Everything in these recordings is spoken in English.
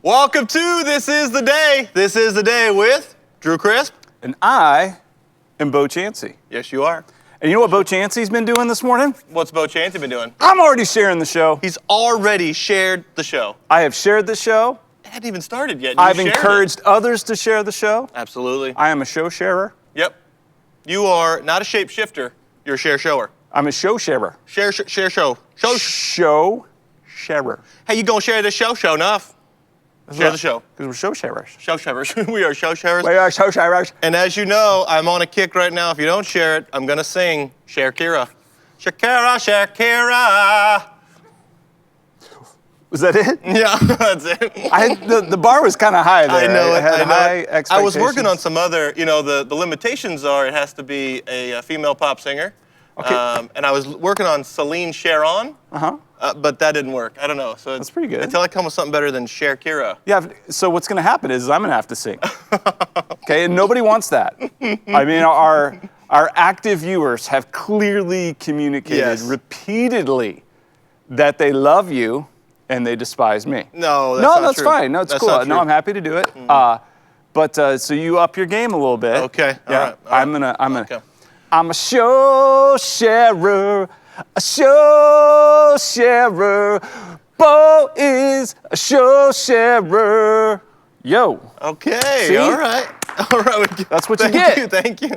Welcome to This Is the Day. This is the day with Drew Crisp. And I am Bo Chansey. Yes, you are. And you know what Bo Chansey's been doing this morning? What's Bo Chansey been doing? I'm already sharing the show. He's already shared the show. I have shared the show. It hadn't even started yet. I've encouraged others to share the show. Absolutely. I am a show sharer. Yep. You are not a shapeshifter. You're a share shower. I'm a show sharer. Share show. Show sharer. Hey, you gonna share this show? Show enough. Share the show. Because we're show sharers. Show sharers. We are show sharers. We are show sharers. And as you know, I'm on a kick right now. If you don't share it, I'm gonna sing Shakira. Shakira, Shakira. Was that it? Yeah, that's it. The bar was kind of high there. I know it. I had high expectations. I was working on some other, the limitations are it has to be a female pop singer. Okay. And I was working on Celine Sharon. Uh-huh. But that didn't work. I don't know. So that's pretty good. Until I come with something better than Shakira. Yeah, so what's going to happen is I'm going to have to sing. Okay, and nobody wants that. I mean, our active viewers have clearly communicated repeatedly that they love you and they despise me. No, that's not that's true. fine. No, it's That's cool. not true. No, I'm happy to do it. But so you up your game a little bit. Okay. Yeah. All right. I'm gonna. Okay. I'm a show sharer. A show sharer. Bo is a show sharer. Yo. Okay. See? All right. All right. That's what you get. Thank you.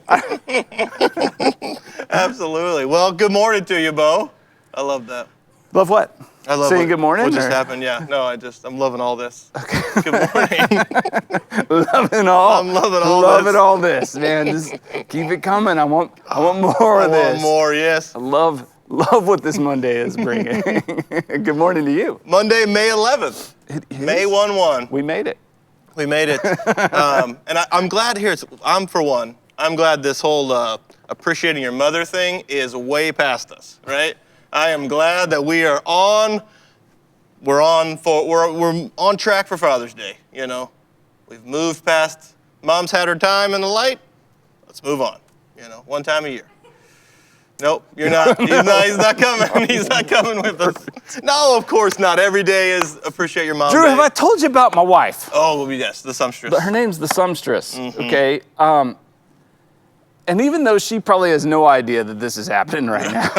Absolutely. Well, good morning to you, Bo. I love that. Love what? I love saying good morning. What just or? happened? Yeah. No, I'm loving all this. Okay. Good morning. Loving all. I'm loving all loving this. all this, man. Just keep it coming. I want more of this. I want more. Yes. I love what this Monday is bringing. Good morning to you. Monday, May 11th. May 1-1. We made it. We made it. And I'm glad here. I'm glad this whole appreciating your mother thing is way past us, right? I am glad that we're on track for Father's Day, We've moved past mom's had her time in the light. Let's move on, one time a year. Nope, you're not. He's not coming. He's not coming with us. No, of course not. Every day is appreciate your mom. Drew, day. have I told you about my wife? Oh, yes, the songstress. Her name's the songstress, okay? And even though she probably has no idea that this is happening right now,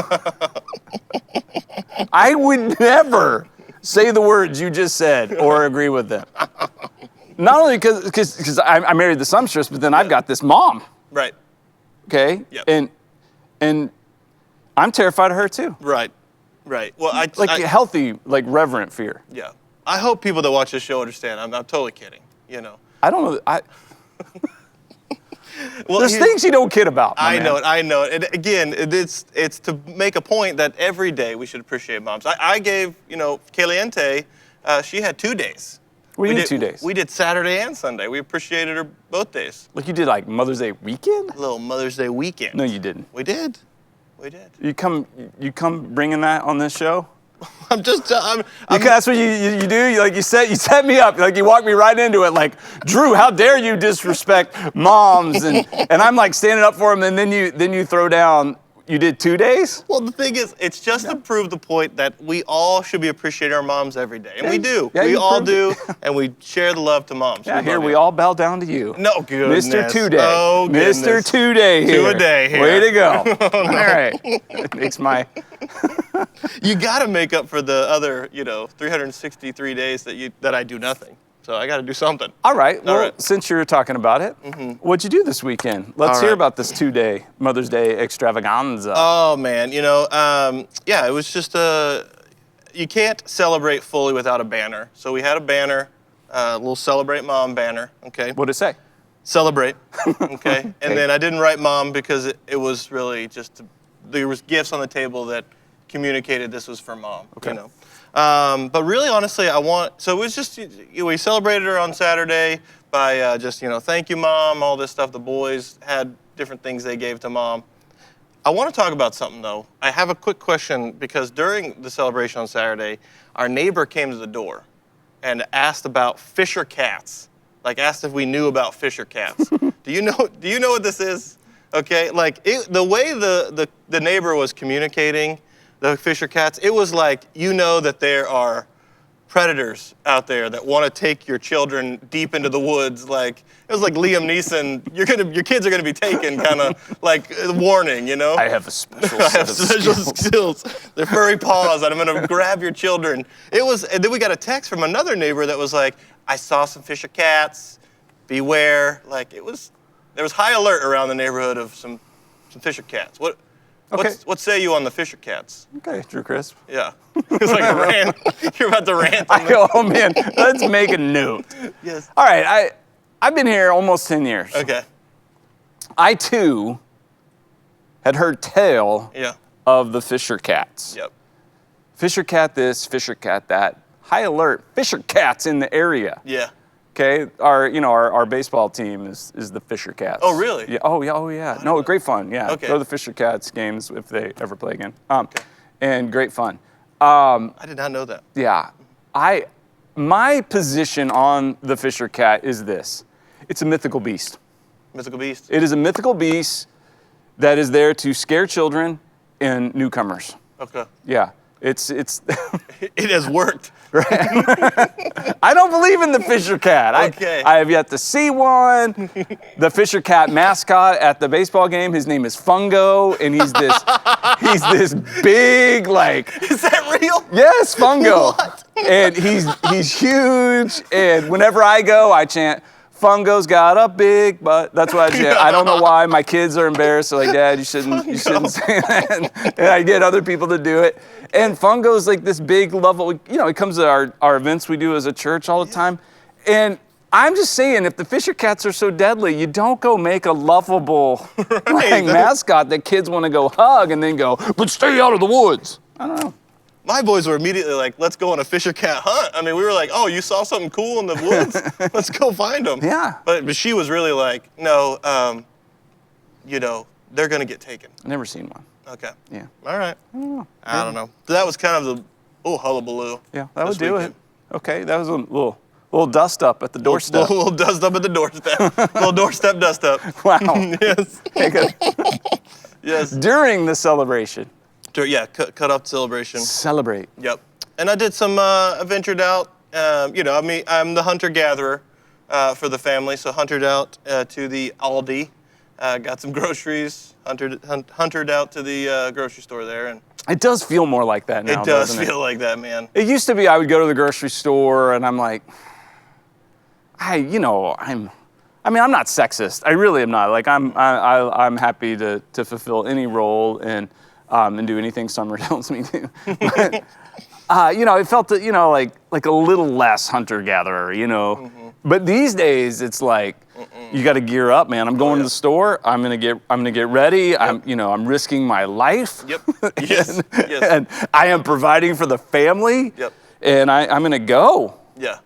I would never say the words you just said or agree with them. Not only because I married the songstress, but then I've got this mom. Right. Okay? Yep. And I'm terrified of her too. Right. Well, healthy, reverent fear. Yeah. I hope people that watch this show understand. I'm totally kidding. I don't know. Well, there's things you don't kid about. I know it. And again, it's to make a point that every day we should appreciate moms. I gave, Caliente, she had 2 days. We did 2 days. We did Saturday and Sunday. We appreciated her both days. Like you did Mother's Day weekend? A little Mother's Day weekend. No, you didn't. We did. You come bringing that on this show? That's what you do. You set me up. You walk me right into it. Like, Drew, how dare you disrespect moms? And I'm standing up for them. And then you throw down. You did 2 days? Well, the thing is, it's just to prove the point that we all should be appreciating our moms every day, and we do. Yeah, we all do, and we share the love to moms. Yeah, we all bow down to you. No, goodness. Mr. 2 Day. Oh, goodness. Mr. 2 Day here. 2 a day here. Way to go. All right. It makes my... You got to make up for the other, 363 days that I do nothing. So I got to do something. All right. Well, since you're talking about it, what'd you do this weekend? Let's hear about this 2-day Mother's Day extravaganza. Oh, man. It was just you can't celebrate fully without a banner. So we had a banner, a little Celebrate Mom banner, okay? What'd it say? Celebrate, okay? And then I didn't write mom because it was really just, there was gifts on the table that communicated this was for mom, But really, honestly, so it was just, we celebrated her on Saturday by thank you, Mom, all this stuff. The boys had different things they gave to Mom. I want to talk about something, though. I have a quick question, because during the celebration on Saturday, our neighbor came to the door and asked about Fisher cats. Asked if we knew about Fisher cats. Do you know what this is? Okay, the way the neighbor was communicating the Fisher cats, it was that there are predators out there that want to take your children deep into the woods. Like, it was like Liam Neeson, your kids are gonna be taken, kind of like warning, you know? I have a special I set have of special skills. skills. They're furry paws, and I'm gonna grab your children. And then we got a text from another neighbor that was like, I saw some Fisher cats, beware. Like, there was high alert around the neighborhood of some Fisher cats. What say you on the Fisher cats? Okay, Drew Crisp. Yeah. It's like a rant. You're about to rant on them. Oh man, let's make a note. Yes. All right, I've been here almost 10 years. Okay. I too had heard tale Yeah. of the Fisher cats. Yep. Fisher cat this, Fisher cat that. High alert, Fisher cats in the area. Yeah. Okay, our baseball team is the Fisher Cats. Oh, really? Yeah. Oh yeah. No, great fun. Yeah. Okay. Go to the Fisher Cats games if they ever play again. And great fun. I did not know that. Yeah. My position on the Fisher Cat is this: it's a mythical beast. Mythical beast. It is a mythical beast that is there to scare children and newcomers. Okay. Yeah. It's It has worked. I don't believe in the Fisher Cat. Okay. I have yet to see one. The Fisher Cat mascot at the baseball game, his name is Fungo, and he's this big, like, Is that real? yes, Fungo. What? And he's huge, and whenever I go, I chant, Fungo's got a big butt. That's what I chant. I don't know why. My kids are embarrassed. They're like, Dad, you shouldn't say that. And I get other people to do it. And Fungo's like this big, lovable, he comes to our events we do as a church all the time. And I'm just saying, if the Fisher Cats are so deadly, you don't go make a lovable mascot that kids want to go hug and then go, but stay out of the woods. I don't know. My boys were immediately like, let's go on a Fisher cat hunt. I mean, we were like, oh, you saw something cool in the woods? Let's go find them. Yeah. But she was really like, no, they're going to get taken. Never seen one. Okay. Yeah. All right. I don't know. So that was kind of the hullabaloo. Yeah, that would this do weekend. it. Okay, that was a little dust up at the doorstep. A little dust up at the doorstep. Little doorstep dust up. Wow. Yes. Okay, good. Yes. During the celebration. Yeah, cut off celebration. Celebrate. Yep. And I did some, I ventured out, I'm the hunter-gatherer for the family, so huntered out to the Aldi, got some groceries, huntered out to the grocery store there. And It does feel more like that now, it does doesn't feel like that, man. It used to be I would go to the grocery store and I'm like, I'm not sexist. I really am not. Like I'm happy to fulfill any role and do anything Summer tells me to. But, it felt like a little less hunter-gatherer, Mm-hmm. But these days it's like you got to gear up, man. I'm going to the store. I'm gonna get ready. Yep. I'm risking my life. Yep. Yes. Yes. And I am providing for the family. Yep. And I'm gonna go. Yeah.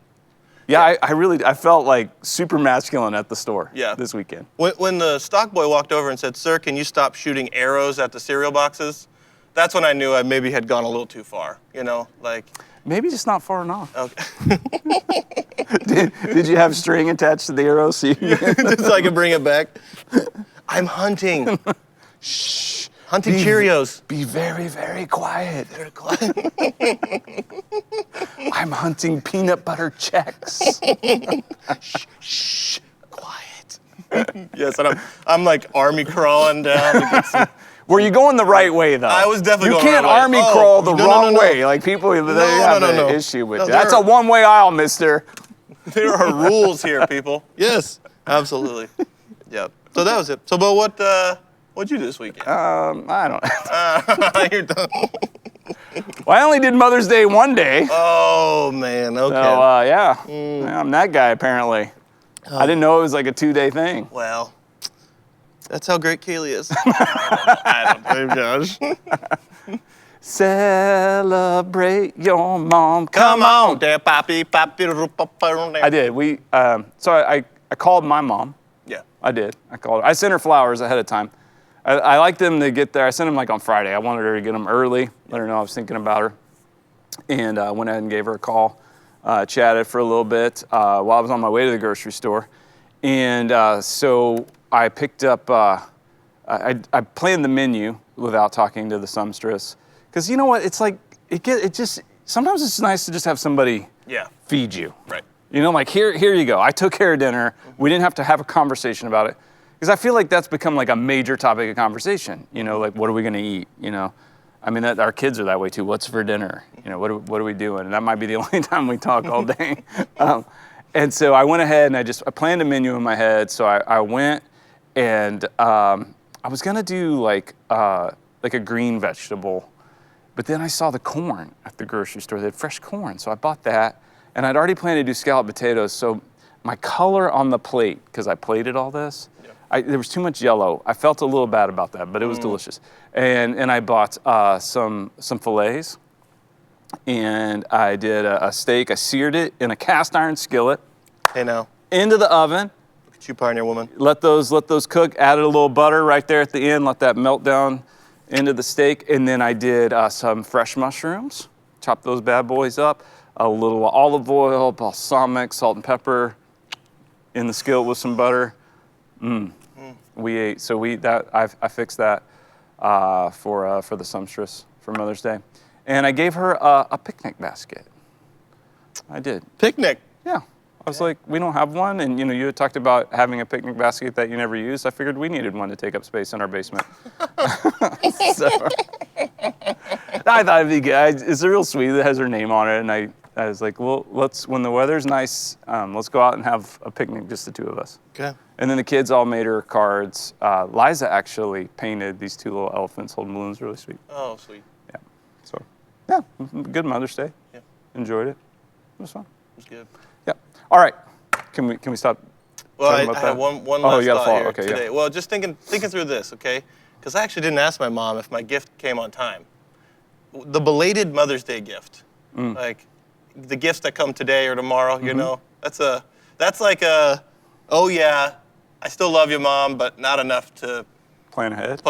Yeah, I felt like super masculine at the store this weekend. When the stock boy walked over and said, "Sir, can you stop shooting arrows at the cereal boxes?" That's when I knew I maybe had gone a little too far, Maybe just not far enough. Okay. Did you have string attached to the arrow so just so I could bring it back? I'm hunting. Shh. Hunting Cheerios. Be very, very quiet. Very quiet. I'm hunting peanut butter checks. Shh. Quiet. Yes, and I'm like army crawling down to get some. Were you going the right way, though? I was definitely going the right way. You can't army crawl the wrong no. way. Like, people, they have an issue with that. That's a one-way aisle, mister. There are rules here, people. Yes, absolutely. Yep. So that was it. So, but what'd you do this weekend? I don't. You're done. Well, I only did Mother's Day one day. Oh, man. Okay. So, yeah, I'm that guy, apparently. I didn't know it was like a 2-day thing. Well, that's how great Kaylee is. I don't blame Josh. Celebrate your mom. Come on. I I did. So I called my mom. Yeah. I did. I called her. I sent her flowers ahead of time. I like them to get there. I sent them like on Friday. I wanted her to get them early, let her know I was thinking about her. And went ahead and gave her a call, chatted for a little bit while I was on my way to the grocery store. And so I picked up, I planned the menu without talking to the sumstress. Because you know what? It's like, sometimes it's nice to just have somebody feed you. Right. You know, like here you go. I took care of dinner. We didn't have to have a conversation about it. Because I feel like that's become like a major topic of conversation. You know, like what are we gonna eat? You know, I mean, our kids are that way too. What's for dinner? You know, what are we doing? And that might be the only time we talk all day. And so I went ahead and I planned a menu in my head. So I went and I was gonna do like a green vegetable, but then I saw the corn at the grocery store. They had fresh corn, so I bought that. And I'd already planned to do scalloped potatoes. So my color on the plate, because I plated all this, there was too much yellow. I felt a little bad about that, but it was delicious. And I bought some fillets, and I did a steak. I seared it in a cast iron skillet. Hey now. Into the oven. Look at you, Pioneer Woman. Let those cook. Added a little butter right there at the end. Let that melt down into the steak. And then I did some fresh mushrooms. Chopped those bad boys up. A little olive oil, balsamic, salt and pepper in the skillet with some butter. We ate. So I fixed that for the sumptuous for Mother's Day, and I gave her a picnic basket. I did. Picnic. Yeah. I was like, we don't have one, and you know, you had talked about having a picnic basket that you never used. I figured we needed one to take up space in our basement. So, I thought it'd be good. It's real sweet. It has her name on it, and I was like, well, when the weather's nice, let's go out and have a picnic, just the two of us. Okay. And then the kids all made her cards. Liza actually painted these two little elephants holding balloons, really sweet. Oh, sweet. Yeah. So, yeah, good Mother's Day. Yeah. Enjoyed it. It was fun. It was good. Yeah. All right. Can we stop? Well, I have one last thought here today. Yeah. Well, just thinking through this, okay? Because I actually didn't ask my mom if my gift came on time. The belated Mother's Day gift, like the gifts that come today or tomorrow, you know, that's like a, oh yeah, I still love you, Mom, but not enough to plan ahead.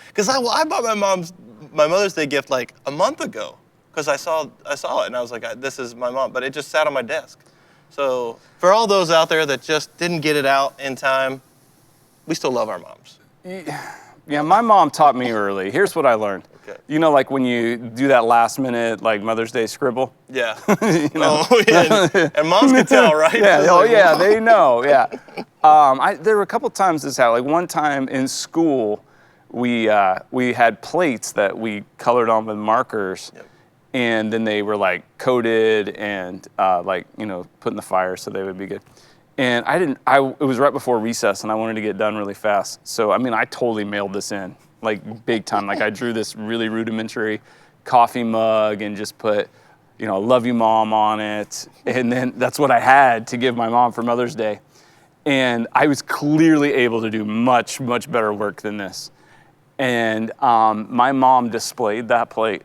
Because I bought my Mother's Day gift like a month ago because I saw it and I was like, this is my mom, but it just sat on my desk. So for all those out there that just didn't get it out in time, we still love our moms. Yeah, my mom taught me early. Here's what I learned. Okay. You know, like when you do that last minute, like Mother's Day scribble? Yeah. You know? Oh, yeah. And moms can tell, right? Yeah, oh yeah, they know, yeah. There were a couple times this happened. Like one time in school, we had plates that we colored on with markers. Yep. And then they were like coated and like, you know, put in the fire so they would be good. And it was right before recess and I wanted to get done really fast. So, I mean, I totally mailed this in, like big time. Like I drew this really rudimentary coffee mug and just put, you know, love you, Mom on it. And then that's what I had to give my mom for Mother's Day. And I was clearly able to do much, much better work than this. And my mom displayed that plate.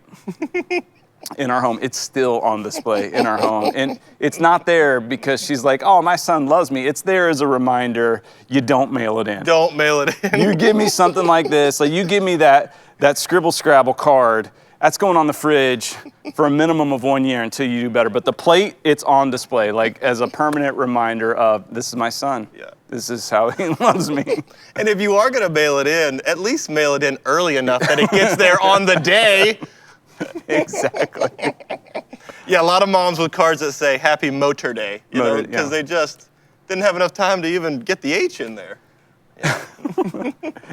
In our home. It's still on display in our home. And it's not there because she's like, oh, my son loves me. It's there as a reminder, you don't mail it in. Don't mail it in. You give me something like this, like you give me that Scribble Scrabble card, that's going on the fridge for a minimum of 1 year until you do better. But the plate, it's on display, like as a permanent reminder of, this is my son. Yeah. This is how he loves me. And if you are gonna mail it in, at least mail it in early enough that it gets there on the day. Exactly. Yeah, a lot of moms with cards that say Happy Motor Day, you know, because they just didn't have enough time to even get the H in there. Yeah.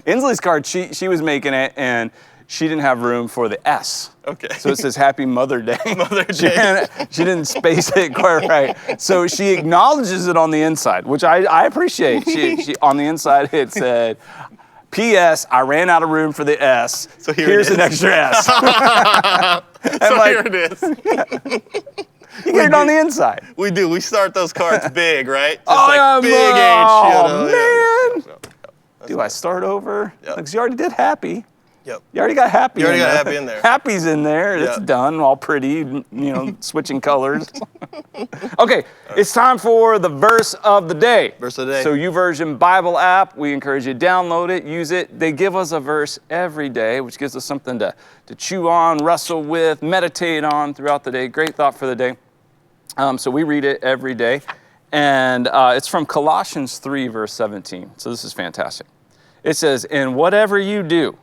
Inslee's card, she was making it, and she didn't have room for the S. Okay. So it says Happy Mother Day. Mother Day. She didn't space it quite right. So she acknowledges it on the inside, which I appreciate. She on the inside it said, P.S. I ran out of room for the S. So here's an extra S. So here it is. You get it on the inside. We do. We start those cards big, right? Just like big H. Oh, man. Do I start over? Because you already did Happy. Yep. You already got Happy. You already got Happy in there. Happy's in there. It's done, all pretty, you know, switching colors. Okay, it's time for the verse of the day. Verse of the day. So YouVersion Bible app, we encourage you to download it, use it. They give us a verse every day, which gives us something to chew on, wrestle with, meditate on throughout the day. Great thought for the day. So we read it every day. And it's from Colossians 3, verse 17. So this is fantastic. It says, and whatever you do,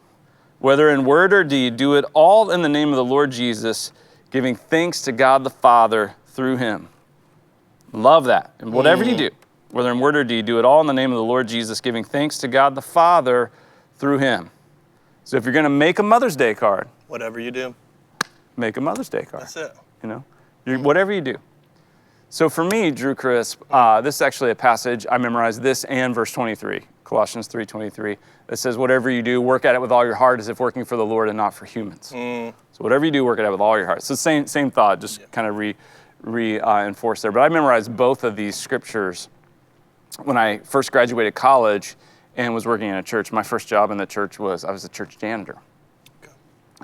whether in word or deed, do it all in the name of the Lord Jesus, giving thanks to God the Father through him. Love that. And whatever you do, whether in word or deed, do it all in the name of the Lord Jesus, giving thanks to God the Father through him. So if you're going to make a Mother's Day card, whatever you do, make a Mother's Day card. That's it. Whatever you do. So for me, Drew Crisp, this is actually a passage, I memorized this and verse 23, Colossians 3:23, that says, whatever you do, work at it with all your heart as if working for the Lord and not for humans. So whatever you do, work at it with all your heart. So same thought, just kind of reinforced there. But I memorized both of these scriptures when I first graduated college and was working in a church. My first job in the church I was a church janitor,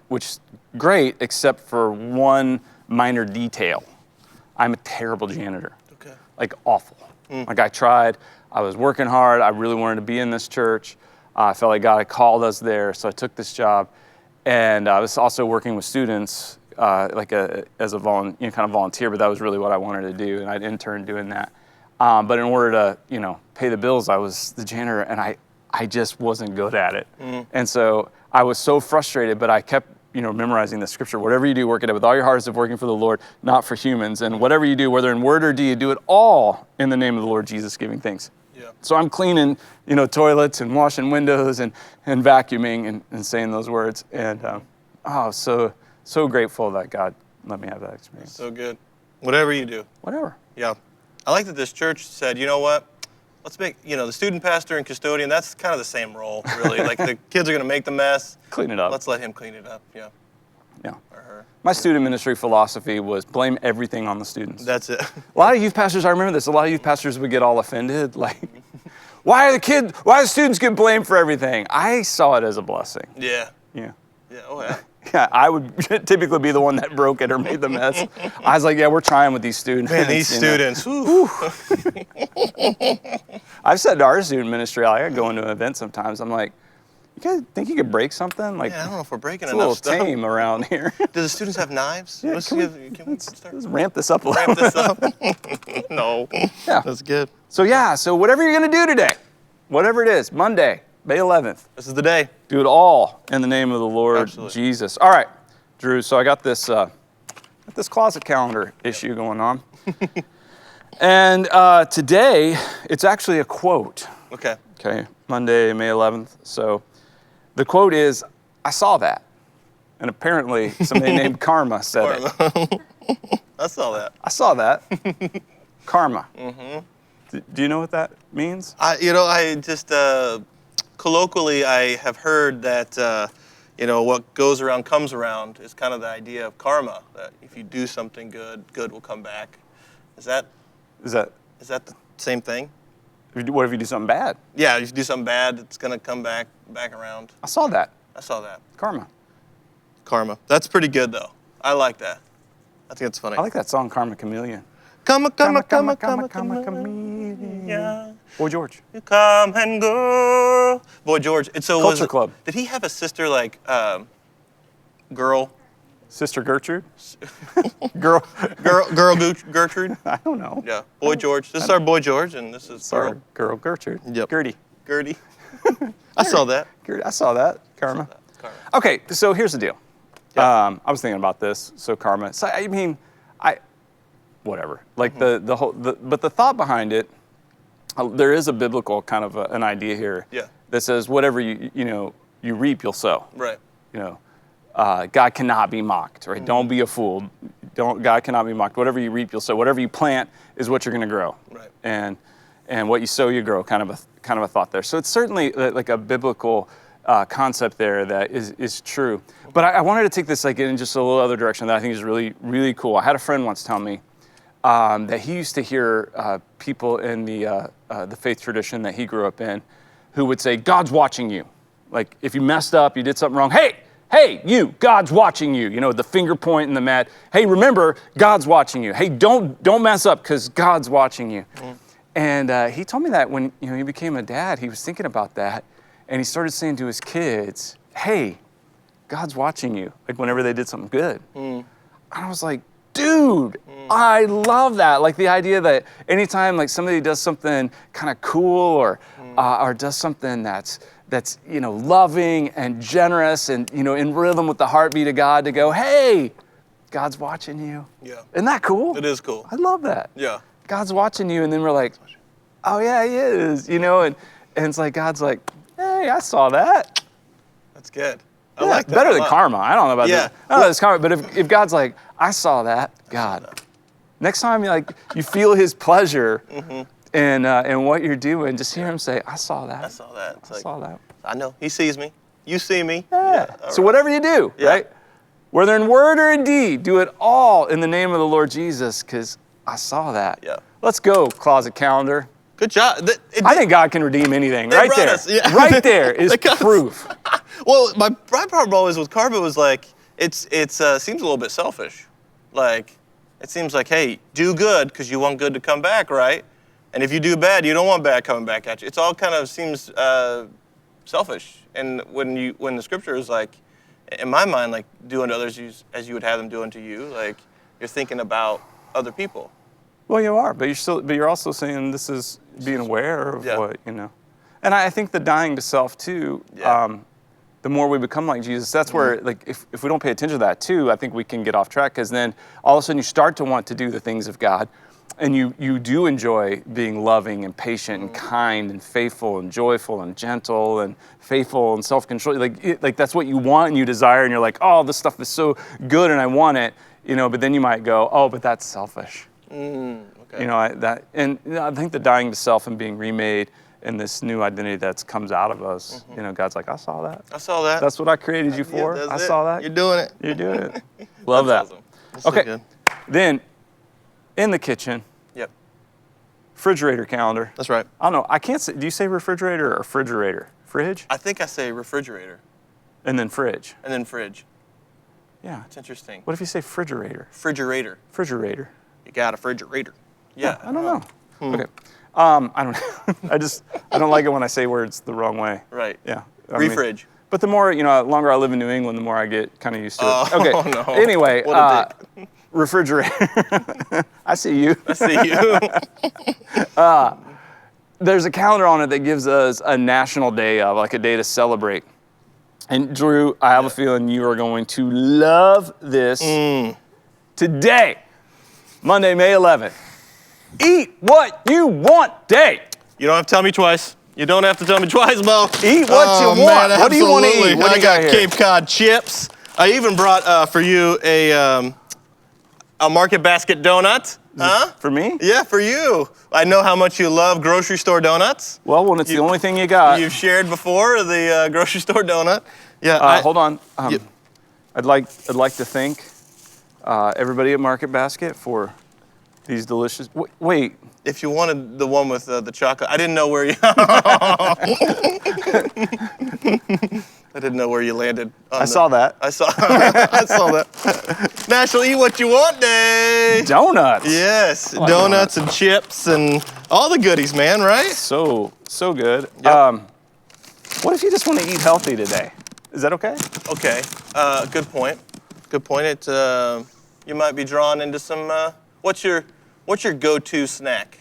which is great except for one minor detail. I'm a terrible janitor, like awful. Like I tried, I was working hard, I really wanted to be in this church. I felt like God had called us there, so I took this job. And I was also working with students as a kind of volunteer, but that was really what I wanted to do, and I'd intern doing that. But in order to, pay the bills, I was the janitor, and I just wasn't good at it. And so I was so frustrated, but I kept, memorizing the scripture. Whatever you do, work at it with all your heart as if working for the Lord, not for humans. And whatever you do, whether in word or deed, do it all in the name of the Lord Jesus, giving thanks. Yeah. So I'm cleaning, toilets and washing windows and vacuuming and saying those words. And so grateful that God let me have that experience. So good. Whatever you do. Whatever. Yeah. I like that this church said, you know what? Let's make, the student pastor and custodian, that's kind of the same role, really. Like the kids are going to make the mess. Clean it up. Let's let him clean it up. Yeah. Yeah. Or her. My student ministry philosophy was blame everything on the students. That's it. A lot of youth pastors, I remember this, a lot of youth pastors would get all offended. Like, why the students get blamed for everything? I saw it as a blessing. Yeah. Yeah. Yeah. Oh, yeah. Yeah, I would typically be the one that broke it or made the mess. I was like, yeah, we're trying with these students. Man, these students. I've said to our student ministry, I go into an event sometimes, I'm like, you guys think you could break something? Like, I don't know if we're breaking it's enough stuff. a little tame around here. Do the students have knives? Yeah, Can we start? Let's ramp this up a little. Ramp this up? No. Yeah. That's good. So whatever you're going to do today, whatever it is, Monday, May 11th. This is the day. Do it all in the name of the Lord Jesus. All right, Drew, so I got this closet calendar issue going on. And today, it's actually a quote. Okay, Monday, May 11th. So the quote is, I saw that. And apparently somebody named Karma said it. I saw that. I saw that. Karma. Mm-hmm. Do you know what that means? I just... colloquially, I have heard that, what goes around comes around is kind of the idea of karma, that if you do something good, good will come back. Is that the same thing? What if you do something bad? Yeah, if you do something bad, it's going to come back around. I saw that. Karma. That's pretty good, though. I like that. I think it's funny. I like that song, Karma Chameleon. Karma, chameleon. Boy George. You come and go. Boy George. Culture Club. Did he have a sister like girl? Sister Gertrude? Girl Gertrude? I don't know. Yeah. Boy George. This is our boy George, and this is our girl Gertrude. Yep. Gertie. I saw that. I saw that. Karma. Okay, so here's the deal. Yeah. I was thinking about this. So karma. So I mean, whatever. Like but the thought behind it, there is a biblical kind of an idea here. Yeah. That says whatever you reap, you'll sow. Right. God cannot be mocked. Right. Don't be a fool. God cannot be mocked. Whatever you reap, you'll sow. Whatever you plant is what you're going to grow. Right. And what you sow, you grow. Kind of a thought there. So it's certainly like a biblical concept there that is true. But I wanted to take this in just a little other direction that I think is really, really cool. I had a friend once tell me that he used to hear people in the faith tradition that he grew up in who would say, God's watching you. Like if you messed up, you did something wrong, hey, you, God's watching you. The finger point in the mat. Hey, remember, God's watching you. Hey, don't mess up because God's watching you. Mm. And he told me that when he became a dad, he was thinking about that. And he started saying to his kids, hey, God's watching you. Like whenever they did something good. Mm. And I was like, dude, I love that. Like the idea that anytime like somebody does something kind of cool or does something that's loving and generous and in rhythm with the heartbeat of God, to go, hey, God's watching you. Yeah. Isn't that cool? It is cool. I love that. Yeah. God's watching you, and then we're like, oh yeah, he is, and it's like, God's like, hey, I saw that. That's good. I Yeah, like that. better than karma. I don't know about Yeah. that. I don't know it's karma, but if God's like, I saw that, God. Next time you feel his pleasure in what you're doing, just hear him say, I saw that. I saw that. It's I like, saw that. I know. He sees me. You see me. Yeah. All So right. whatever you do, Yeah. right? Whether in word or in deed, do it all in the name of the Lord Jesus, because I saw that. Yeah. Let's go, closet calendar. Good job. I think God can redeem anything. They Right brought there. us, yeah. Right there is They got us. proof. Well, my problem always with karma was like, it seems a little bit selfish. Like, it seems like, hey, do good because you want good to come back, right? And if you do bad, you don't want bad coming back at you. It's all kind of seems selfish. And when the scripture is like, in my mind, like, do unto others as you would have them do unto you, like, you're thinking about other people. Well, you are, but you're also saying this is being aware of what. And I think the dying to self too. Yeah. The more we become like Jesus, that's where, like, if we don't pay attention to that too, I think we can get off track, because then all of a sudden you start to want to do the things of God, and you do enjoy being loving and patient and kind and faithful and joyful and gentle and faithful and self-control. Like that's what you want and you desire, and you're like, oh, this stuff is so good and I want it, but then you might go, oh, but that's selfish. Okay. I think the dying to self and being remade and this new identity that comes out of us, God's like, I saw that. I saw that. That's what I created you for. Yeah, I saw that. You're doing it. You're doing it. Love that. That's awesome. That's so Okay. good. Then, in the kitchen, Yep. refrigerator calendar. That's right. I don't know. I can't say. Do you say refrigerator or refrigerator? Fridge? I think I say refrigerator And then fridge. and then fridge. Yeah. It's interesting. What if you say refrigerator? Refrigerator. Refrigerator. You got a refrigerator. Yeah. I don't know. Okay. I don't know. I don't like it when I say words the wrong way. Right. Yeah. Refridge. But the more, longer I live in New England, the more I get kind of used to it. Okay. Oh, no. Anyway, What a dick. refrigerator. I see you. I see you. There's a calendar on it that gives us a national day of, like a day to celebrate. And Drew, I have a feeling you are going to love this. Today, Monday, May 11th. Eat what you want day. You don't have to tell me twice. You don't have to tell me twice, Bo. Eat what you want. Man, What do you want to absolutely. eat? What do I you got got here? Cape Cod chips. I even brought for you a Market Basket donut. Huh? For me? Yeah, for you. I know how much you love grocery store donuts. Well, when it's the only thing you got. You've shared before the grocery store donut. Yeah. Hold on. Yep. I'd like to thank everybody at Market Basket for these delicious. Wait. If you wanted the one with the chocolate, I didn't know where you. I didn't know where you landed. I saw that. I saw that. National Eat What You Want Day. Donuts. Yes, like donuts and chips and all the goodies, man. Right? So good. Yep. What if you just want to eat healthy today? Is that okay? Okay. Good point. Good point. You might be drawn into some. What's your go-to snack?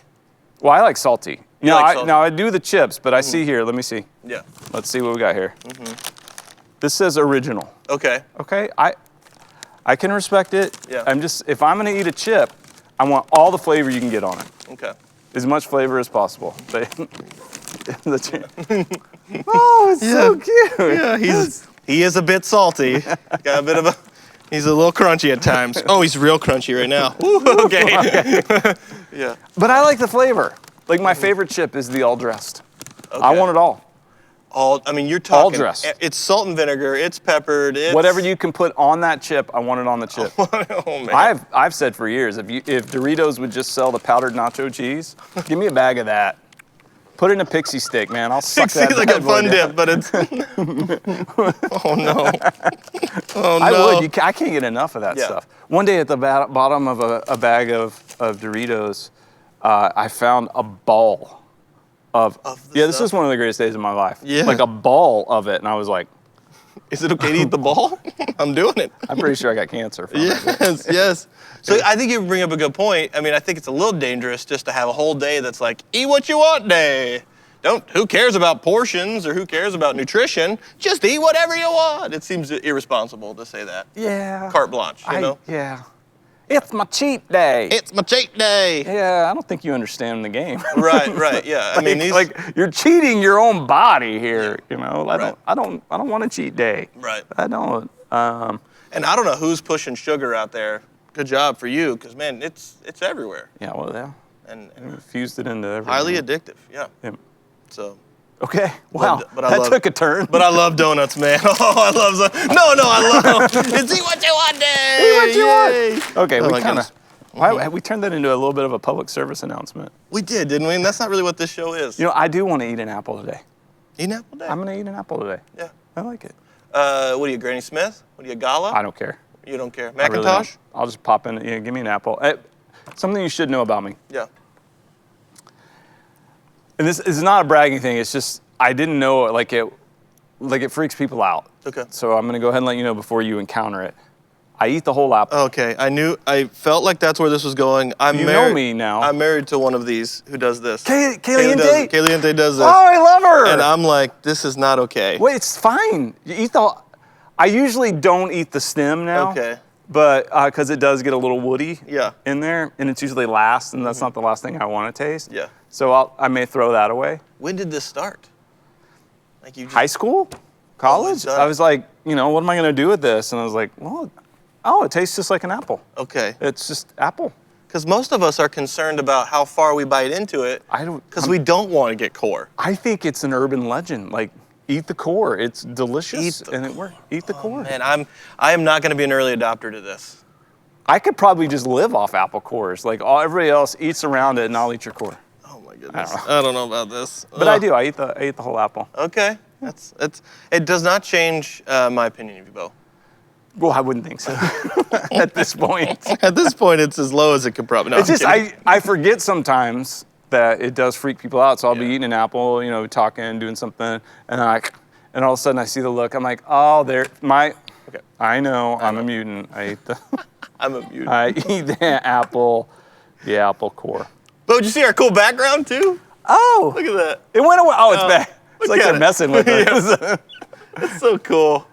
Well, I like salty. You like salty? Now I do the chips, but I see here. Let me see. Yeah. Let's see what we got here. This says original. Okay. Okay, I can respect it. Yeah. If I'm gonna eat a chip, I want all the flavor you can get on it. Okay. As much flavor as possible. Oh, it's so cute. Yeah, he is a bit salty. Got a bit of a. He's a little crunchy at times. Oh, he's real crunchy right now. Ooh, okay. Yeah. But I like the flavor. Like my favorite chip is the all dressed. Okay. I want it all. You're talking. All dressed. It's salt and vinegar. It's peppered. It's Whatever you can put on that chip, I want it on the chip. Oh man. I've said for years, if Doritos would just sell the powdered nacho cheese, give me a bag of that. Put it in a pixie stick, man. I'll suck that. It's like a bad boy fun down. dip, but it's. Oh no. Oh no. I would. I can't get enough of that Yeah. stuff. One day at the bottom of a bag of Doritos, I found a ball of this stuff? is one of the greatest days of my life. Yeah. Like a ball of it, and I was like, Is it okay to eat the ball? I'm doing it. I'm pretty sure I got cancer from it. Yes, yes. So I think you bring up a good point. I mean, I think it's a little dangerous just to have a whole day that's like, eat what you want day. who cares about portions or who cares about nutrition? Just eat whatever you want. It seems irresponsible to say that. Yeah. Carte blanche, you know? Yeah. It's my cheat day. It's my cheat day. Yeah, I don't think you understand the game. Right, yeah. I mean, you're cheating your own body here, you know? I don't want a cheat day. Right. I don't. And I don't know who's pushing sugar out there. Good job for you, because man, it's everywhere. Yeah, well, yeah. And fused it into everything. highly addictive, yeah. So. Okay, wow, But that took a turn. But I love donuts, man. Oh, I love I love it's eat what you want day. Eat what you want. Okay, Oh we kind of, we turned that into a little bit of a public service announcement. We did, didn't we? And that's not really what this show is. You know, I do want to eat an apple today. Eat an apple day? I'm going to eat an apple today. Yeah. I like it. What are you, Granny Smith? What are you, Gala? I don't care. You don't care. I really Macintosh? don't. I'll just pop in, give me an apple. Something you should know about me. Yeah. And this is not a bragging thing, it's just, I didn't know it freaks people out. Okay. So I'm gonna go ahead and let you know before you encounter it. I eat the whole apple. Okay, I felt like that's where this was going. You know me now. I'm married to one of these who does this. Kayliente? Kayliente does this. Oh, I love her! And I'm like, this is not okay. Wait, it's fine. You eat I usually don't eat the stem now. Okay. But, because it does get a little woody Yeah. in there, and it's usually last, and that's not the last thing I want to taste. Yeah. So I may throw that away. When did this start? Like you just, High school? College? done. I was like, what am I going to do with this? And I was like, well, it tastes just like an apple. Okay. It's just apple. Because most of us are concerned about how far we bite into it. Because we don't want to get core. I think it's an urban legend. Like, eat the core. It's delicious, and it works. Eat the core. Man, I am not going to be an early adopter to this. I could probably just live off apple cores. Like, everybody else eats around it, and I'll eat your core. Oh my goodness. I don't know about this. But I do. I eat the whole apple. Okay. It does not change my opinion of you, Bo. Well, I wouldn't think so at this point. At this point, it's as low as it could probably. No, It's just I forget sometimes that it does freak people out. So I'll be eating an apple, talking, doing something, and all of a sudden I see the look. I'm like, oh, okay. I know. I'm a mutant. I eat the. I'm a mutant. I eat the apple core. Bo, did you see our cool background too? Oh, Look at that. it went away. Oh, it's back. It's like they're messing with us. It's so cool.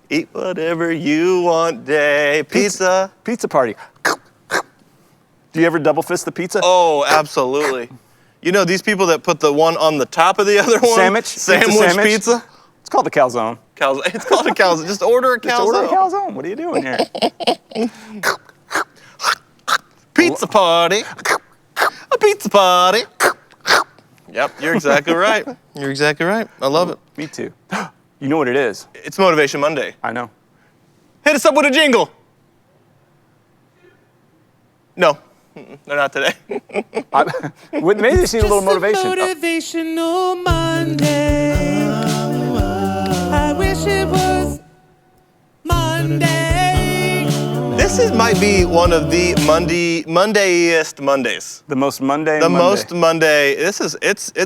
Eat whatever you want day. Pizza. Pizza party. Do you ever double fist the pizza? Oh, absolutely. You know these people that put the one on the top of the other one? Sandwich Pizza? It's called the calzone. It's called a calzone. Just order a calzone. Just order a calzone. What are you doing here? Pizza party. A pizza party. Yep, you're exactly right. You're exactly right. I love it. Me too. You know what it is? It's Motivation Monday. I know. Hit us up with a jingle. No, they're not today. Maybe they just need a little motivation. Motivational Monday. I wish it was Monday. This might be one of the Mondayest Mondays. The most Monday. Most Monday. It's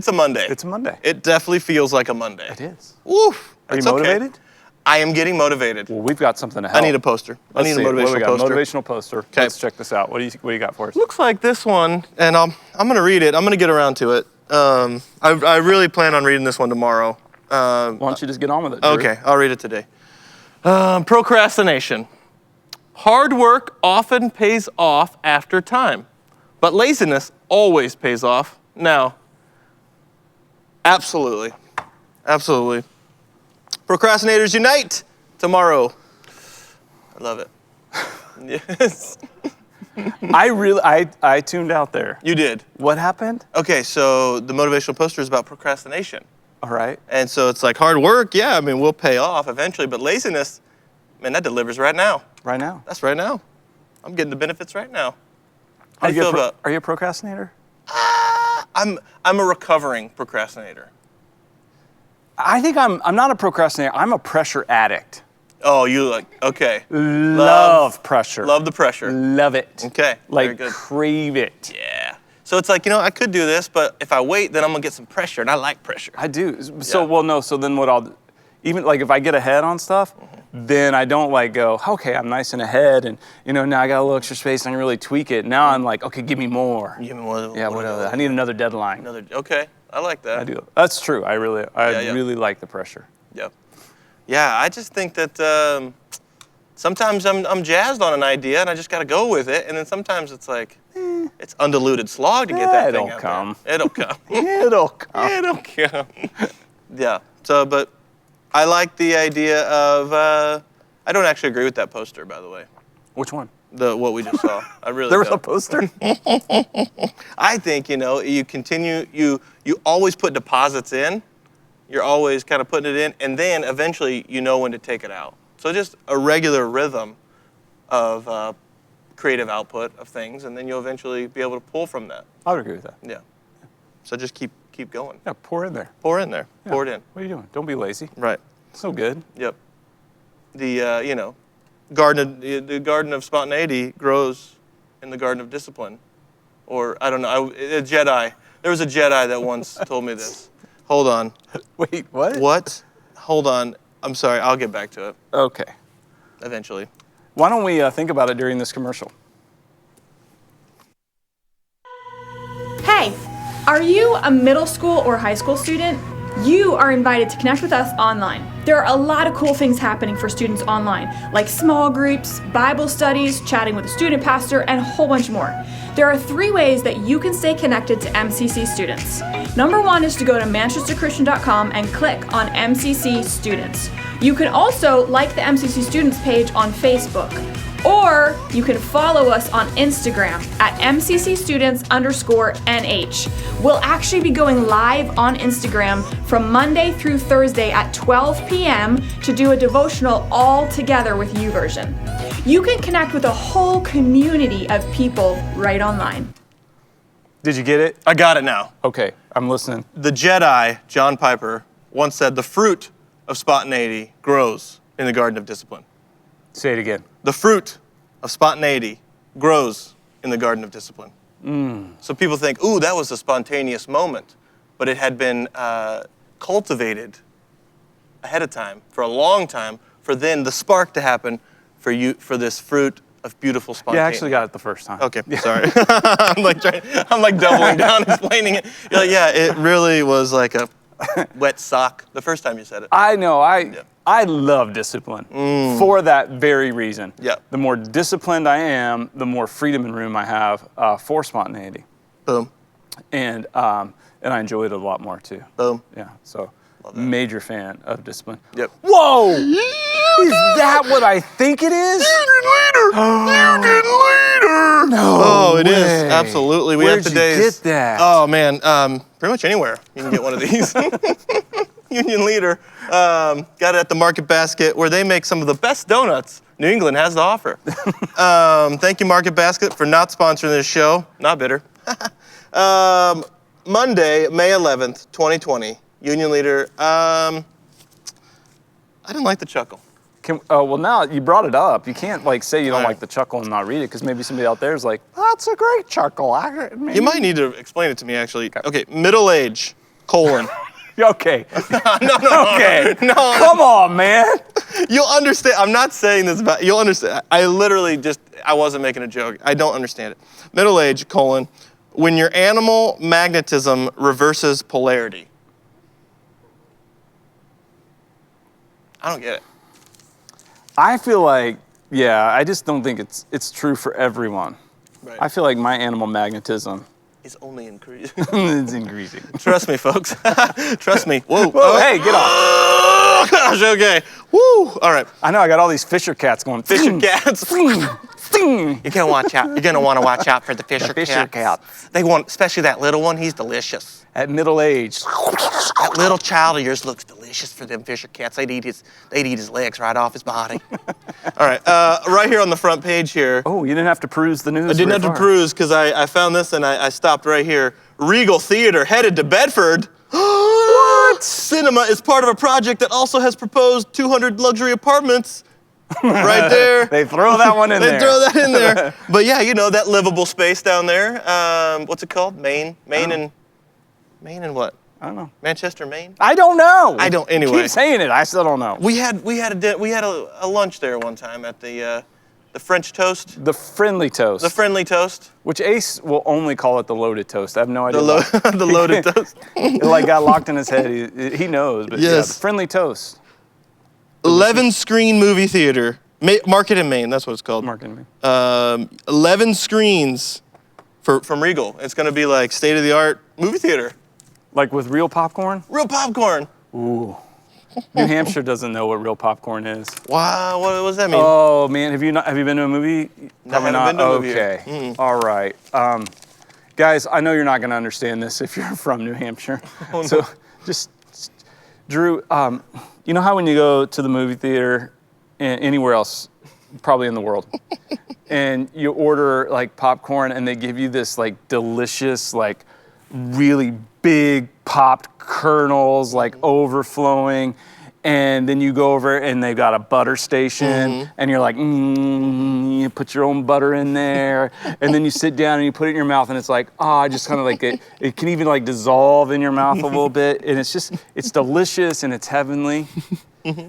a Monday. It's a Monday. It definitely feels like a Monday. It is. Woof. Are you It's okay. motivated? I am getting motivated. Well, we've got something to help. I need a poster. I need a motivational poster. Motivational poster. Okay. Let's check this out. What do you got for us? Looks like this one, and I'm gonna read it. I'm gonna get around to it. I really plan on reading this one tomorrow. Why don't you just get on with it, Drew? Okay, I'll read it today. Procrastination. Hard work often pays off after time, but laziness always pays off now. Absolutely. Absolutely. Procrastinators unite tomorrow. I love it. Yes. I tuned out there. You did. What happened? Okay, so the motivational poster is about procrastination. All right. And so it's like hard work, yeah, I mean, we'll pay off eventually, but laziness, man, that delivers right now. Right now. That's right now. I'm getting the benefits right now. How do you feel about? Are you a procrastinator? I'm a recovering procrastinator. I think I'm not a procrastinator. I'm a pressure addict. Oh, you okay. Love pressure. Love the pressure. Love it. Okay, very Like good. crave it. Yeah. So it's like, I could do this, but if I wait, then I'm gonna get some pressure, and I like pressure. I do. So, well, no, so then what I'll do, even like if I get ahead on stuff, then I don't like go, okay, I'm nice and ahead, and now I got a little extra space, I can really tweak it. Now I'm like, okay, give me more. Give me more. Yeah, whatever. I need another deadline. Okay, I like that. I do. That's true. I really like the pressure. Yep. Yeah, I just think that sometimes I'm jazzed on an idea and I just got to go with it, and then sometimes it's like it's undiluted slog to get that thing out there. It'll come. It'll come. It'll come. Yeah. So, but I like the idea of. I don't actually agree with that poster, by the way. Which one? What we just saw. I really. There was a poster. I think you continue. You always put deposits in. You're always kind of putting it in, and then eventually you know when to take it out. So just a regular rhythm of creative output of things, and then you'll eventually be able to pull from that. I would agree with that. Yeah. So just keep going. Yeah, pour in there. Pour in there. Yeah. Pour it in. What are you doing? Don't be lazy. Right. So good. Yep. The the garden of spontaneity grows in the garden of discipline, or I don't know. A Jedi. There was a Jedi that once told me this. Hold on. Wait, what? What? Hold on. I'm sorry. I'll get back to it. Okay. Eventually. Why don't we think about it during this commercial? Hey, are you a middle school or high school student? You are invited to connect with us online. There are a lot of cool things happening for students online, like small groups, Bible studies, chatting with a student pastor, and a whole bunch more. There are 3 ways that you can stay connected to MCC Students. Number 1 is to go to manchesterchristian.com and click on MCC Students. You can also like the MCC Students page on Facebook, or you can follow us on Instagram at MCC_Students_NH. We'll actually be going live on Instagram from Monday through Thursday at 12 p.m. to do a devotional all together with YouVersion. You can connect with a whole community of people right online. Did you get it? I got it now. Okay, I'm listening. The Jedi, John Piper, once said the fruit of spontaneity grows in the garden of discipline. Say it again. The fruit of spontaneity grows in the garden of discipline. So people think, ooh, that was a spontaneous moment, but it had been cultivated ahead of time, for a long time, for then the spark to happen for this fruit of beautiful spontaneity. Yeah, I actually got it the first time. Okay, sorry. I'm like doubling down, explaining it. You're like, yeah, it really was like a wet sock the first time you said it. I know. I love discipline for that very reason. Yeah. The more disciplined I am, the more freedom and room I have for spontaneity. Boom. And I enjoy it a lot more too. Boom. Yeah. So major fan of discipline. Yep. Whoa! Is that what I think it is? Union leader! Union leader! No Oh, it is. way. Absolutely. We Where'd have you today's. get that? Oh, man. Pretty much anywhere you can get one of these. Union leader. Got it at the Market Basket, where they make some of the best donuts New England has to offer. Thank you, Market Basket, for not sponsoring this show. Not bitter. Monday, May 11th, 2020. Union leader. I didn't like the chuckle. Well, now you brought it up. You can't say you don't like the chuckle and not read it, because maybe somebody out there is like, that's a great chuckle. You might need to explain it to me, actually. Okay, middle age, colon. Okay. No. Okay. No. Come on, man. You'll understand. I'm not saying this about, you'll understand. I literally I wasn't making a joke. I don't understand it. Middle age, colon, when your animal magnetism reverses polarity. I don't get it. I feel like, I just don't think it's true for everyone. Right. I feel like my animal magnetism It's only increasing. is increasing. Trust me, folks. Trust me. Whoa. Whoa, hey, get off. Oh, gosh, okay. Woo. All right. I know, I got all these Fisher cats going. Fisher cats. Sting. You're gonna watch out. You're gonna want to watch out for the Fisher cats. They want, especially that little one. He's delicious. At middle age. That little child of yours looks delicious for them Fisher cats. They'd eat his legs right off his body. All right, right here on the front page here. Oh, you didn't have to peruse the news. I didn't have to peruse because I found this and I stopped right here. Regal Theater headed to Bedford. What? Cinema is part of a project that also has proposed 200 luxury apartments. Right there. They throw that one in there. They throw that in there. But yeah, that livable space down there. What's it called? Maine and what? I don't know. Manchester, Maine? I don't know. I don't, anyway. Keep saying it. I still don't know. We had a lunch there one time at the French toast. The friendly toast. The friendly toast. Which Ace will only call it the loaded toast. I have no idea. The loaded toast. It like got locked in his head. He knows, but yeah, the friendly toast. 11-screen movie theater. Market in Maine, that's what it's called. Market in Maine. 11 screens from Regal. It's going to be like state-of-the-art movie theater. Like with real popcorn? Real popcorn. Ooh. New Hampshire doesn't know what real popcorn is. Wow, what does that mean? Oh man, have you been to a movie? No, I haven't been to a movie. Okay. All right. Guys, I know you're not going to understand this if you're from New Hampshire. Oh, no. So just, Drew, you know how when you go to the movie theater anywhere else, probably in the world, and you order like popcorn and they give you this like delicious, like really big popped kernels, like overflowing, and then you go over and they've got a butter station, and you're like, you put your own butter in there, and then you sit down and you put it in your mouth, and it's like, just kind of like it can even like dissolve in your mouth a little bit, and it's delicious and it's heavenly.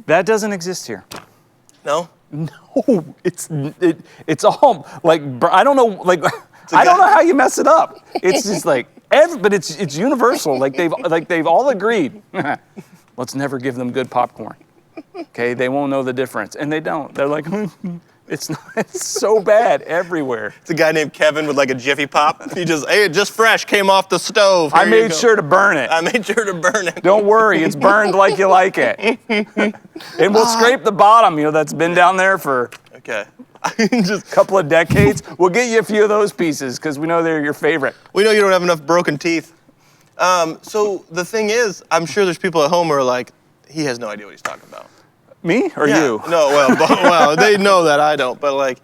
That doesn't exist here. No? No, it's all like, I don't know, like, I don't know how you mess it up. It's just like, but it's universal. Like they've all agreed. Let's never give them good popcorn. Okay, they won't know the difference, and they don't. They're like, it's so bad everywhere. It's a guy named Kevin with like a Jiffy Pop. Hey, just fresh, came off the stove. I made sure to burn it. I made sure to burn it. Don't worry, it's burned like you like it. And we'll scrape the bottom, that's been down there for just a couple of decades. We'll get you a few of those pieces because we know they're your favorite. We know you don't have enough broken teeth. So the thing is, I'm sure there's people at home who are like, he has no idea what he's talking about. Me or you? No, well, they know that I don't, but like,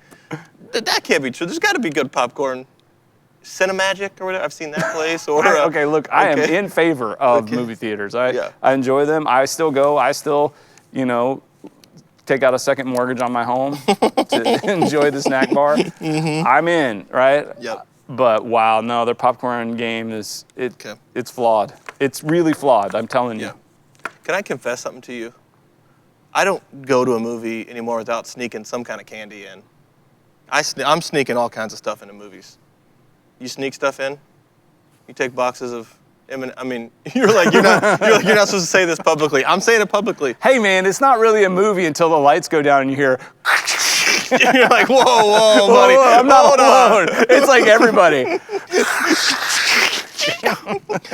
that can't be true. There's got to be good popcorn. Cinemagic or whatever, I've seen that place. Or okay, look, I am in favor of movie theaters. I enjoy them. I still go. I still, take out a second mortgage on my home to enjoy the snack bar. I'm in, right? Yep. But wow, no, their popcorn game it's flawed. It's really flawed, I'm telling you. Can I confess something to you? I don't go to a movie anymore without sneaking some kind of candy in. I'm sneaking all kinds of stuff into movies. You sneak stuff in? You take boxes of I mean, you're not supposed to say this publicly. I'm saying it publicly. Hey man, it's not really a movie until the lights go down and you hear you're like, whoa, buddy. Whoa, I'm not alone. It's like everybody.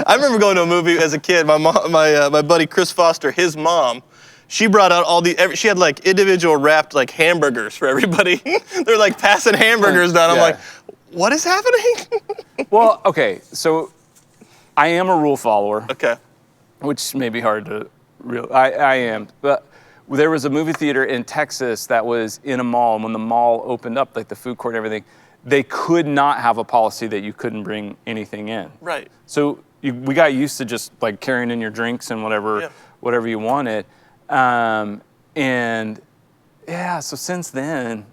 I remember going to a movie as a kid. My buddy Chris Foster, his mom, she brought out she had like individual wrapped like hamburgers for everybody. They're like passing hamburgers down. I'm like, what is happening? Well, okay, so I am a rule follower. Okay. Which may be hard to I am, but there was a movie theater in Texas that was in a mall, and when the mall opened up, like the food court and everything, they could not have a policy that you couldn't bring anything in. Right. So we got used to just like carrying in your drinks and whatever you wanted. And yeah, so since then,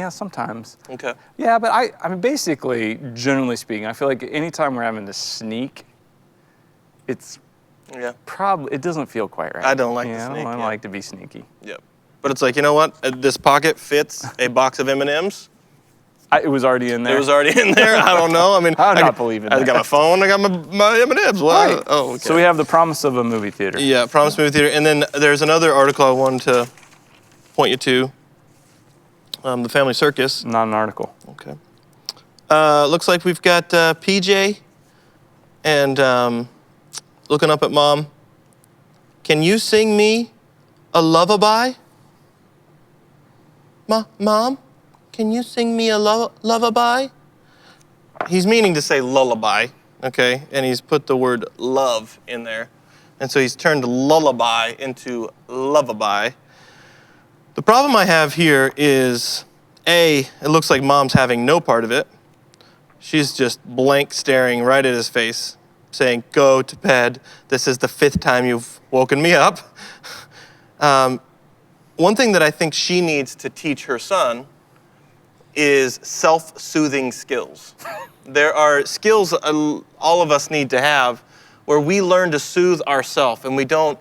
sometimes. Okay. Yeah, but I mean, basically, generally speaking, I feel like anytime we're having to sneak, it's probably, it doesn't feel quite right. I don't like to sneak. I don't like to be sneaky. Yep. But it's like, you know what? This pocket fits a box of M&Ms. It was already in there. It was already in there. I don't know. I mean, I'm not believing that. I got my phone. I got my M&Ms. Wow. Right. Oh, okay. So we have the promise of a movie theater. Yeah, promise movie theater. And then there's another article I wanted to point you to. The Family Circus. Not an article. Okay. Looks like we've got PJ and looking up at Mom. Can you sing me a lullaby? Mom? Can you sing me a lullaby? He's meaning to say lullaby, okay? And he's put the word love in there. And so he's turned lullaby into lullaby. The problem I have here is, A, it looks like Mom's having no part of it. She's just blank staring right at his face, saying, go to bed. This is the 5th time you've woken me up. One thing that I think she needs to teach her son is self-soothing skills. There are skills all of us need to have where we learn to soothe ourselves and we're not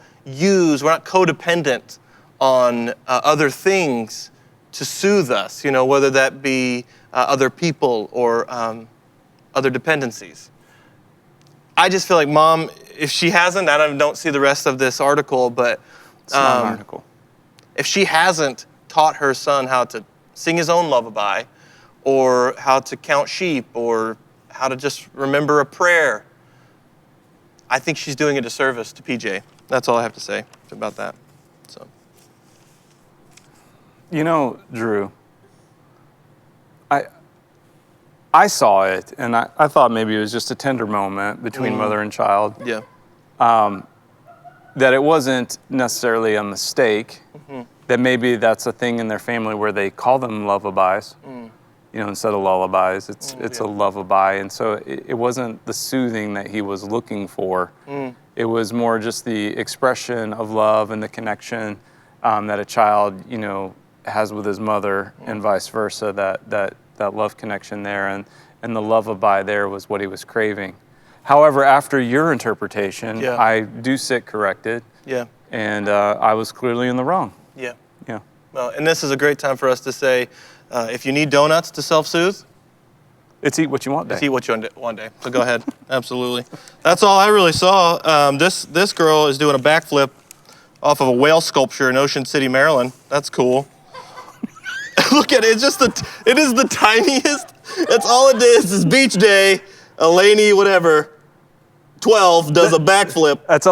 codependent on other things to soothe us, whether that be other people or other dependencies. I just feel like mom, if she hasn't, I don't see the rest of this article, but It's not an article. if she hasn't taught her son how to sing his own lullaby or how to count sheep or how to just remember a prayer, I think she's doing a disservice to PJ. That's all I have to say about that. So, Drew, I saw it, and I thought maybe it was just a tender moment between mother and child. yeah. That it wasn't necessarily a mistake. That maybe that's a thing in their family where they call them lullabies. Instead of lullabies, it's a lullaby. And so it wasn't the soothing that he was looking for. It was more just the expression of love and the connection that a child, has with his mother and vice versa, that love connection there. And the lullaby there was what he was craving. However, after your interpretation, I do sit corrected. Yeah. And I was clearly in the wrong. Yeah. Yeah. Well, and this is a great time for us to say, if you need donuts to self-soothe, It's eat what you want day. it's eat what you want one day. So go ahead. Absolutely. That's all I really saw. This girl is doing a backflip off of a whale sculpture in Ocean City, Maryland. That's cool. Look at it. It is the tiniest. That's all it is. It's beach day. Elaney, whatever, 12 does a backflip. That's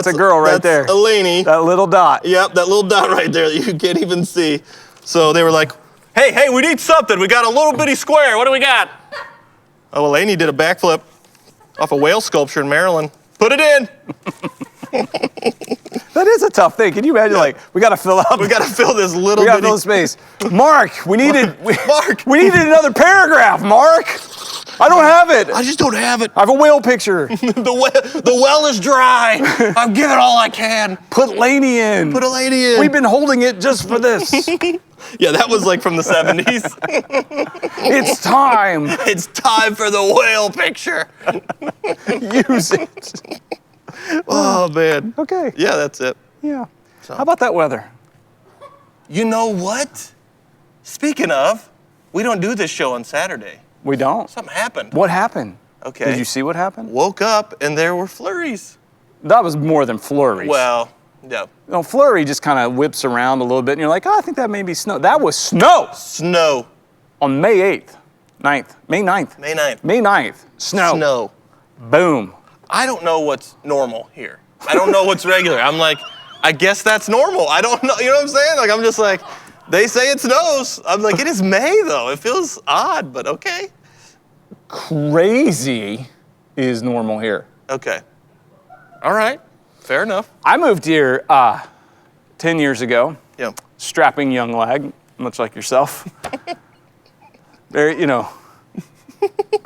a girl right there. That's Elaney. That little dot. Yep, that little dot right there that you can't even see. So they were like, hey, we need something. We got a little bitty square. What do we got? Oh, Elaney did a backflip off a whale sculpture in Maryland. Put it in. That is a tough thing. Can you imagine? We got to fill up. We got to fill this little We got to bitty fill space. Mark, we needed Mark. we needed another paragraph. Mark, I don't have it. I just don't have it. I have a whale picture. The well is dry. I'm giving all I can. Put Laney in. Put Elaney in. We've been holding it just for this. Yeah, that was like from the 70s. It's time. It's time for the whale picture. Use it. Oh, man. Okay. Yeah, that's it. Yeah. How about that weather? You know what? Speaking of, we don't do this show on Saturday. We don't. Something happened. What happened? Okay. Did you see what happened? Woke up and there were flurries. That was more than flurries. Well, yeah. Flurry just kind of whips around a little bit, and you're like, I think that may be snow. That was snow Snow. on May 8th, 9th, May 9th. May 9th. May 9th, snow. Snow. Boom. I don't know what's normal here. I don't know what's regular. I'm like, I guess that's normal. I don't know. You know what I'm saying? I'm just like, they say it snows. I'm like, it is May, though. It feels odd, but okay. Crazy is normal here. Okay. All right. Fair enough. I moved here 10 years ago. Yeah. Strapping young lad, much like yourself. Very,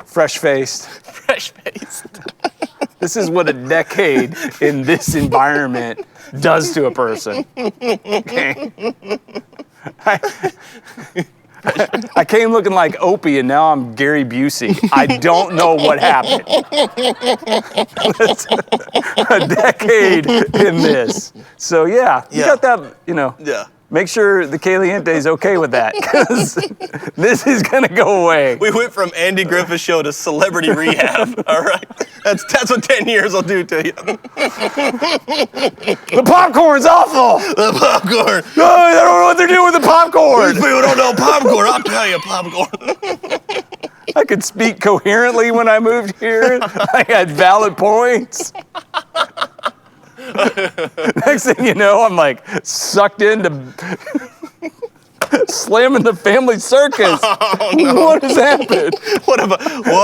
fresh-faced. Fresh-faced. This is what a decade in this environment does to a person. Okay. I came looking like Opie, and now I'm Gary Busey. I don't know what happened. A decade in this. So yeah, you got that, Yeah. Make sure the Caliente is okay with that, because this is gonna go away. We went from Andy Griffith show to celebrity rehab. All right, that's what 10 years will do to you. The popcorn's awful. The popcorn. No, I don't know what they're doing with the popcorn. These people don't know popcorn. I'll tell you, popcorn. I could speak coherently when I moved here. I had valid points. Next thing you know, I'm like sucked into slamming the family circus. Oh, no. What has happened? What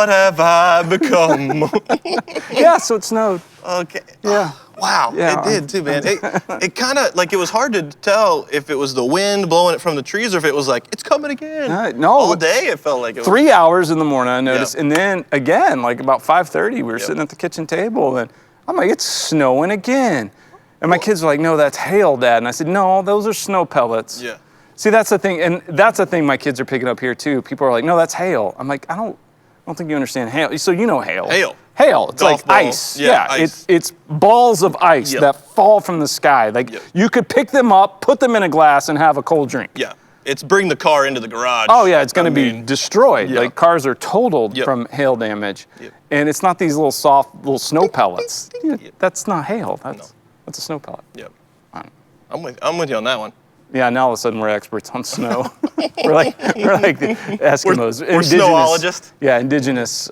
have I become? Yeah, so it snowed. Okay. Yeah. Wow. Yeah. It did too, man. It kind of it was hard to tell if it was the wind blowing it from the trees or if it was like it's coming again. No. All day it felt like it was. 3 hours in the morning, I noticed, Yeah. and then again, like about 5:30, we were sitting at the kitchen table, and I'm like, it's snowing again. And my kids were like, no, that's hail, Dad. And I said, no, those are snow pellets. Yeah. See, that's the thing, and that's the thing my kids are picking up here too. People are like, no, that's hail. I'm like, I don't think you understand hail. So you know hail. Hail. hail. It's Golf like ball. ice. Yeah, ice. It's balls of ice Yep. that fall from the sky. Like Yep. you could pick them up, put them in a glass, and have a cold drink. Yeah. It's bring the car into the garage. Oh yeah, it's going to I be mean, destroyed. yeah. Like cars are totaled Yep. from hail damage, Yep. and it's not these little soft little snow pellets. Yeah, Yep. that's not hail. That's a snow pellet. Yep. I'm with you on that one. Yeah, now all of a sudden we're experts on snow. we're like the Eskimos. We're snowologists. Yeah, indigenous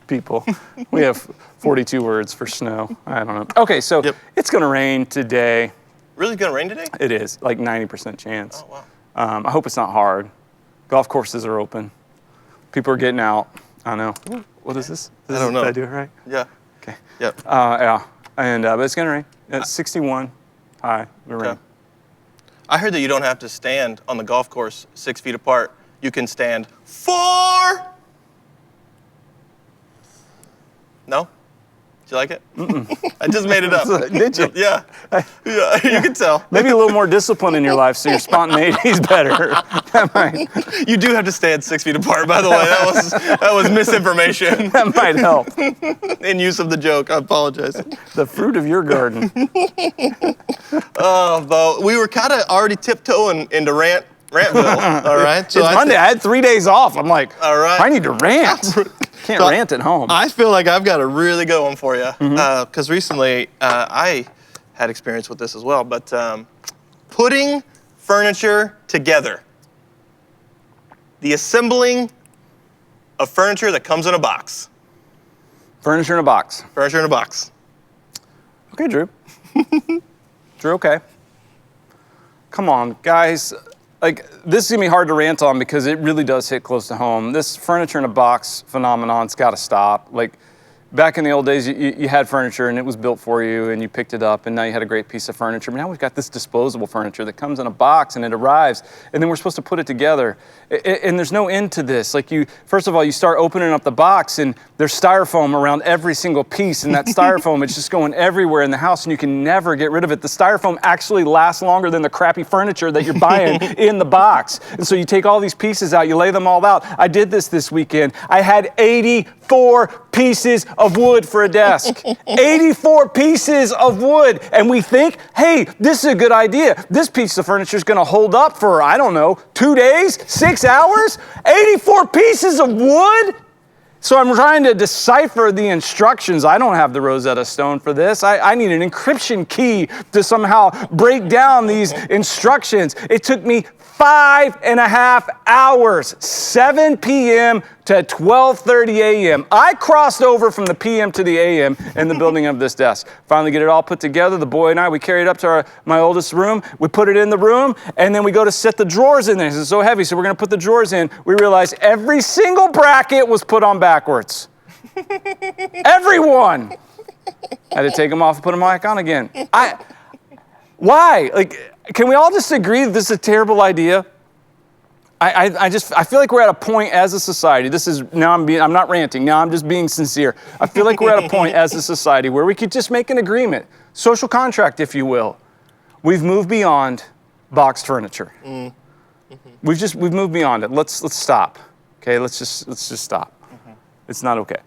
people. We have 42 words for snow. I don't know. Okay, so Yep. it's going to rain today. Really gonna rain today? It is, like 90% chance. Oh wow. I hope it's not hard. Golf courses are open. People are getting out. I know. What is this? I don't know. Did I do it right? Yeah. Okay. Yep. Yeah. And but it's gonna rain. It's 61 high. The rain. Okay. I heard that you don't have to stand on the golf course 6 feet apart. You can stand 4. No? Did you like it? I just made it up. Did you? Yeah. Yeah, you can tell. Maybe a little more discipline in your life, so your spontaneity is better. That might You do have to stand 6 feet apart, by the way. That was misinformation that might help. in use of the joke. I apologize. The fruit of your garden. Oh, but we were kind of already tiptoeing into Rantville. All right. So it's Monday. I had 3 days off. I'm like, All right. I need to rant. Can't So rant at home. I feel like I've got a really good one for you because recently I had experience with this as well. But putting furniture together, the assembling of furniture that comes in a box. Furniture in a box. Furniture in a box. Okay, Drew. Drew, okay. Come on, guys. Like, this is gonna be hard to rant on because it really does hit close to home. This furniture in a box phenomenon's gotta stop. Like, back in the old days, you had furniture and it was built for you and you picked it up and now you had a great piece of furniture. But now we've got this disposable furniture that comes in a box and it arrives and then we're supposed to put it together. And there's no end to this. Like first of all, you start opening up the box and there's styrofoam around every single piece and that styrofoam, it's just going everywhere in the house and you can never get rid of it. The styrofoam actually lasts longer than the crappy furniture that you're buying in the box. And so you take all these pieces out, you lay them all out. I did this weekend. I had 84 pieces of wood for a desk. 84 pieces of wood. And we think, hey, this is a good idea. This piece of furniture is going to hold up for, I don't know, 2 days, 6 hours? 84 pieces of wood? So I'm trying to decipher the instructions. I don't have the Rosetta Stone for this. I need an encryption key to somehow break down these instructions. It took me 5.5 hours, 7 p.m. to 12:30 a.m. I crossed over from the p.m. to the a.m. in the building of this desk. Finally get it all put together. The boy and I, we carried it up to my oldest room. We put it in the room, and then we go to set the drawers in there. It's so heavy, so we're going to put the drawers in. We realize every single bracket was put on backwards. Everyone. I had to take them off and put them back on again. Why? Like, can we all just agree that this is a terrible idea? I feel like we're at a point as a society. I'm not ranting. Now I'm just being sincere. I feel like we're at a point as a society where we could just make an agreement, social contract, if you will. We've moved beyond boxed furniture. We've moved beyond it. Let's stop. Okay, let's just stop. It's not okay.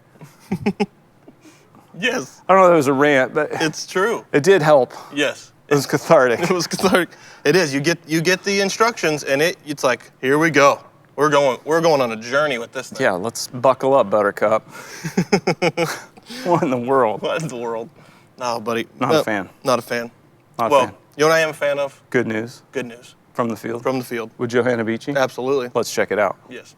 Yes. I don't know if it was a rant, but It's true. it did help. Yes. It was cathartic. It was cathartic. It is. You get the instructions, and it's like, here we go. We're going on a journey with this thing. Yeah, let's buckle up, Buttercup. What in the world? What in the world? No, buddy. Not a fan. Not a fan. Not a Well, fan. you know what I am a fan of? Good news Good news. from the field. From the field. With Johanna Beachy. Absolutely. Let's check it out. Yes.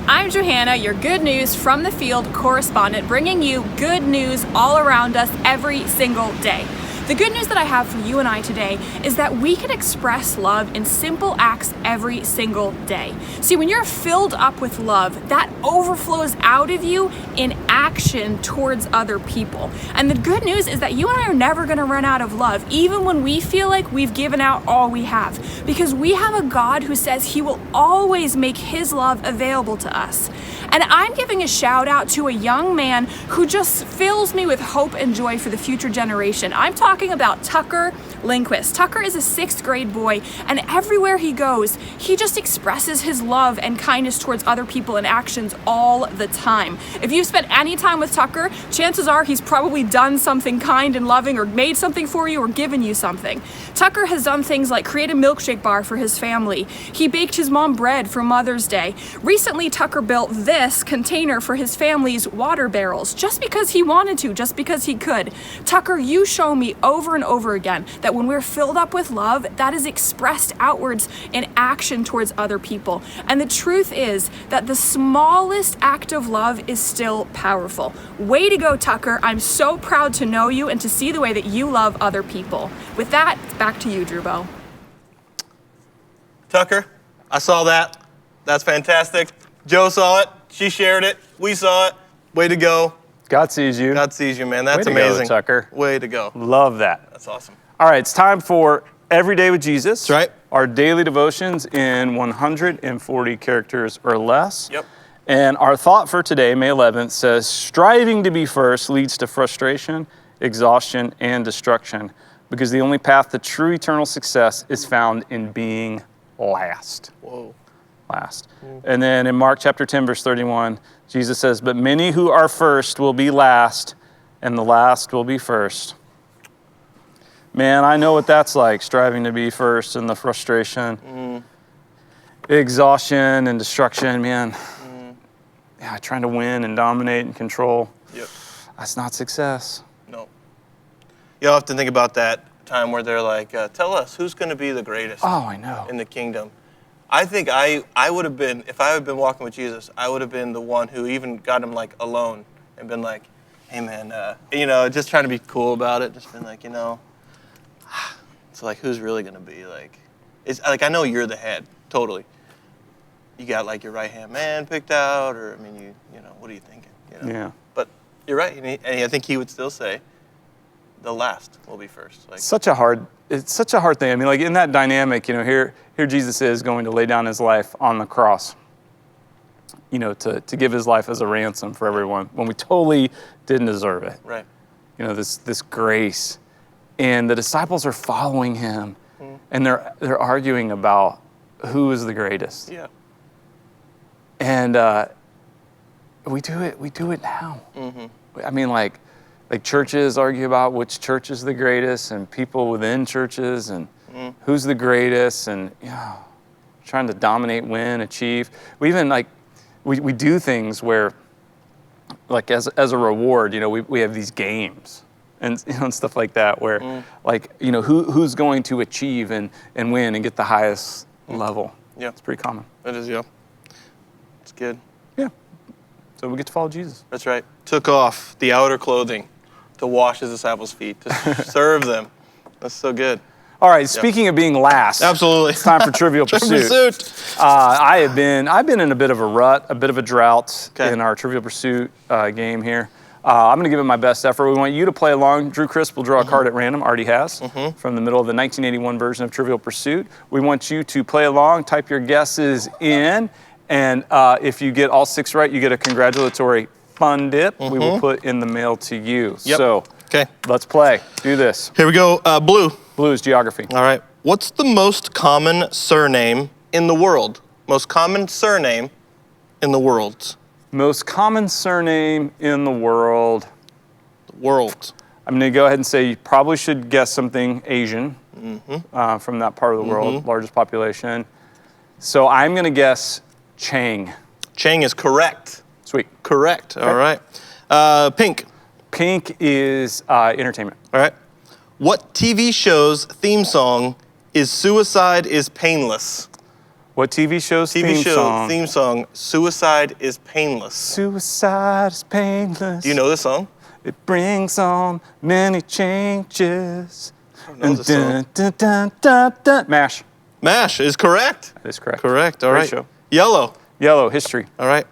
I'm Johanna, your Good News from the Field correspondent, bringing you good news all around us every single day. The good news that I have for you and I today is that we can express love in simple acts every single day. See, when you're filled up with love, that overflows out of you in action towards other people. And the good news is that you and I are never going to run out of love, even when we feel like we've given out all we have, because we have a God who says he will always make his love available to us. And I'm giving a shout out to a young man who just fills me with hope and joy for the future generation. I'm talking about Tucker Lindquist. Tucker is a 6th grade boy, and everywhere he goes, he just expresses his love and kindness towards other people in actions all the time. If you've spent any time with Tucker, chances are he's probably done something kind and loving, or made something for you, or given you something. Tucker has done things like create a milkshake bar for his family. He baked his mom bread for Mother's Day. Recently, Tucker built this container for his family's water barrels, just because he wanted to, just because he could. Tucker, you show me over and over again that when we're filled up with love, that is expressed outwards in action towards other people. And the truth is that the smallest act of love is still powerful. Way to go, Tucker. I'm so proud to know you and to see the way that you love other people. With that, it's back to you, Drewbo. Tucker, I saw that. That's fantastic. Joe saw it. She shared it. We saw it. Way to go. God sees you. God sees you, man. That's Way to go, amazing. Tucker. Way to go. Love that. That's awesome. All right, it's time for Every Day with Jesus. That's right. Our daily devotions in 140 characters or less. Yep. And our thought for today, May 11th, says, striving to be first leads to frustration, exhaustion, and destruction, because the only path to true eternal success is found in being last. Whoa. Last. And then in Mark chapter 10, verse 31, Jesus says, but many who are first will be last, and the last will be first. Man, I know what that's like, striving to be first, and the frustration, exhaustion, and destruction, man. Yeah, trying to win and dominate and control. Yep. That's not success. No. You often think about that time where they're like, tell us, who's going to be the greatest Oh, I know. in the kingdom? I think I would have been, if I had been walking with Jesus, I would have been the one who even got him like alone and been like, hey man, just trying to be cool about it. Just been like, it's like, who's really going to be like, it's like, I know you're the head, totally. You got like your right-hand man picked out, or, I mean, what are you thinking? Yeah. But you're right, and I think he would still say, the last will be first. Like, It's such a hard thing. I mean, like in that dynamic, here Jesus is going to lay down his life on the cross, to give his life as a ransom for everyone when we totally didn't deserve it. right. This grace. And the disciples are following him, and they're arguing about who is the greatest. Yeah. And we do it now. I mean, like churches argue about which church is the greatest, and people within churches, and who's the greatest, and trying to dominate, win, achieve. We even we do things where, like as a reward, we have these games and and stuff like that where who's going to achieve and win and get the highest level. Yeah. It's pretty common. That is, yeah. It's good. Yeah. So we get to follow Jesus. That's right. Took off the outer clothing to wash his disciples' feet, to serve them. That's so good. All right, speaking of being last, Absolutely. it's time for Trivial Pursuit. I've been in a bit of a rut, a bit of a drought in our Trivial Pursuit game here. I'm going to give it my best effort. We want you to play along. Drew Crisp will draw a card at random, already has, from the middle of the 1981 version of Trivial Pursuit. We want you to play along, type your guesses in, and if you get all 6 right, you get a congratulatory fun dip we will put in the mail to you. Yep. So let's play. Do this. Here we go. Blue. Blue is geography. All right. What's the most common surname in the world? Most common surname in the world. Most common surname in the world. World. I'm going to go ahead and say you probably should guess something Asian from that part of the world, largest population. So I'm going to guess Chang. Chang is correct. Sweet. Correct. Okay. All right. Pink. Pink is entertainment. All right. What TV show's theme song is Suicide is Painless? What TV show's theme song, Suicide is Painless. Suicide is painless. Do you know this song? It brings on many changes. I don't know this song. Dun, dun, dun, dun. MASH. MASH is correct. That is correct. Correct. All Great right. show. Yellow. Yellow, history. All right.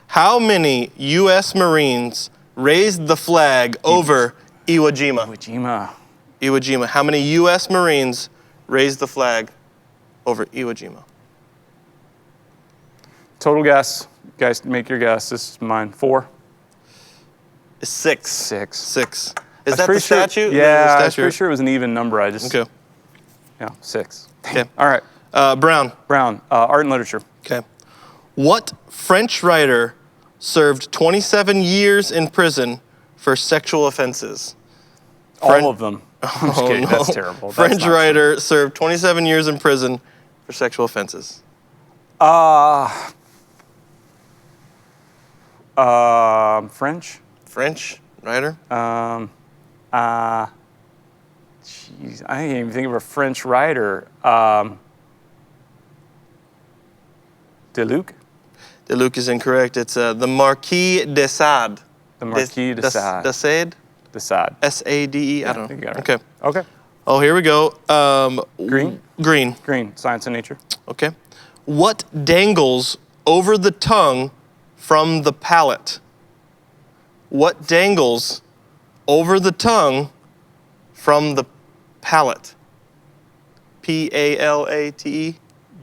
How many U.S. Marines raised the flag over Iwo Jima? Iwo Jima. Iwo Jima. How many U.S. Marines raised the flag over Iwo Jima? Total guess. You guys make your guess. This is mine. 4. It's 6. 6. 6. Is I was that the pretty sure- statute? Yeah, I was statute. pretty sure it was an even number. I just Okay. Yeah, 6. Okay. All right. Brown. Brown, art and literature. Okay. What French writer served 27 years in prison for sexual offenses? All of them. I'm just kidding. That's terrible. French writer served 27 years in prison for sexual offenses. French. French writer? Jeez, I can't even think of a French writer. Deluc? Deluc is incorrect. It's the Marquis de Sade. The Marquis de Sade. De Sade? De Sade. S-A-D-E? I I don't think know. you got it right. Okay. Okay. Oh, here we go. Green? Green. Green, science and nature. Okay. What dangles over the tongue from the palate? What dangles over the tongue from the palate? P-A-L-A-T-E?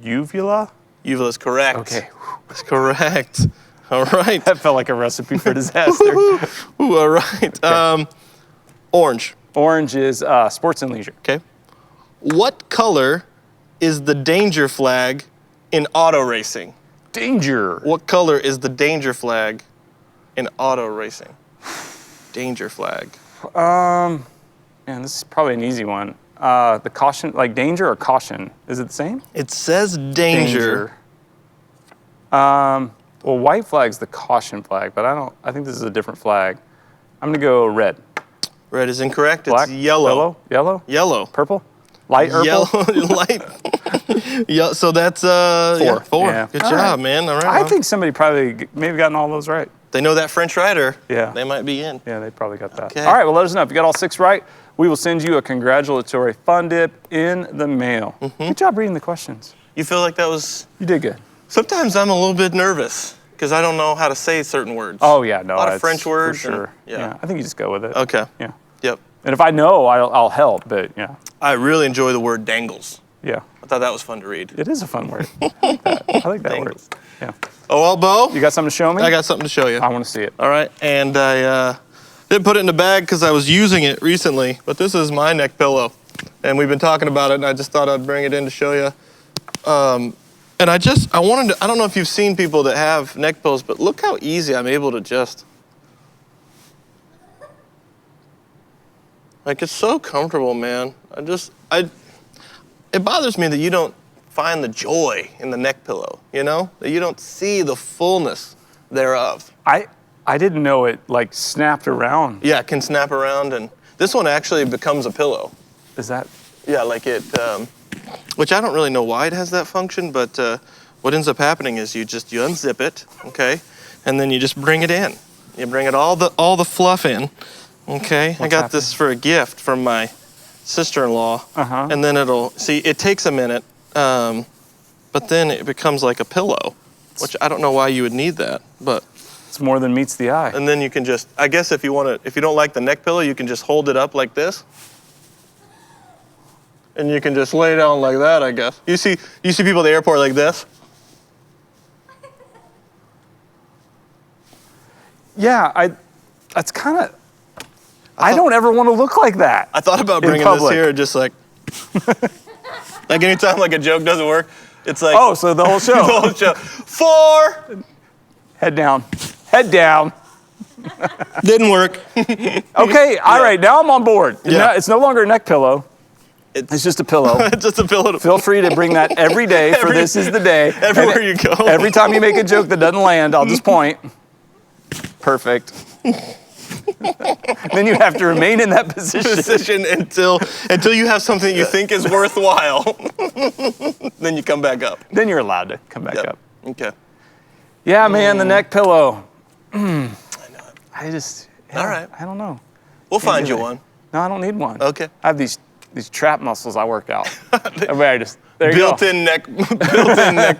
Uvula? Uvula is correct. Okay. That's correct. All right. That felt like a recipe for disaster. Ooh, all right. Orange. Orange is sports and leisure. Okay. What color is the danger flag in auto racing? Danger. What color is the danger flag in auto racing? Danger flag. Man, this is probably an easy one. The caution, like danger or caution, is it the same? It says danger. Well, white flag's the caution flag, but I think this is a different flag. I'm gonna go red. Red is incorrect. Black? It's yellow. Yellow? Yellow. Purple? Light purple? Yellow, light. Yeah, so that's 4. 4. Yeah. Good All job, right. man. All right. I well, think somebody probably maybe gotten all those right. they know that French writer. Yeah. They might be in. Yeah, they probably got that. Okay. All right, well, let us know. If you got all 6 right, we will send you a congratulatory fun dip in the mail. Good job reading the questions. You feel like that was... You did good. Sometimes I'm a little bit nervous because I don't know how to say certain words. Oh, yeah, no. A lot of it's French words. For sure. and- yeah. I think you just go with it. Okay. Yeah. Yep. And if I know, I'll help, but yeah. I really enjoy the word dangles. Yeah. I thought that was fun to read. It is a fun word. I like that, I like that word. Dangles. Yeah. Oh, well, Bo, You got something to show me? I got something to show you. I want to see it. All right, and I didn't put it in the bag because I was using it recently, but this is my neck pillow, and we've been talking about it, and I just thought I'd bring it in to show you. And I wanted to, I don't know if you've seen people that have neck pillows, but look how easy I'm able to just, like, it's so comfortable, man. It bothers me that you don't find the joy in the neck pillow, you know? That you don't see the fullness thereof. I didn't know it like snapped around. Yeah, it can snap around, and this one actually becomes a pillow. Is that? Yeah, like it, which I don't really know why it has that function, but what ends up happening is you unzip it, okay, and then you just bring it in. You bring it all the fluff in, okay. I got this for a gift from my sister-in-law, and then it takes a minute, but then it becomes like a pillow, which I don't know why you would need that, but. It's more than meets the eye. And then you can just, I guess if you don't like the neck pillow, you can just hold it up like this. And you can just lay down like that, I guess. You see people at the airport like this? Yeah, that's kind of, I don't ever want to look like that. I thought about bringing this here, just like anytime like a joke doesn't work, it's like. Oh, so the whole show. The whole show. 4. Head down. Head down. Didn't work. Okay, all right, now I'm on board. Yeah. It's no longer a neck pillow. It's just a pillow. It's just a pillow. Feel free to bring that every day for This Is the Day. Everywhere you go. Every time you make a joke that doesn't land, I'll just point. Perfect. Then you have to remain in that position. until you have something that you think is worthwhile. Then you come back up. Then you're allowed to come back up. Okay. Yeah, man, the neck pillow. I know. All right. I don't know. We'll find you do it. one. No, I don't need one. Okay. I have these trap muscles I work out. There you go. Built-in neck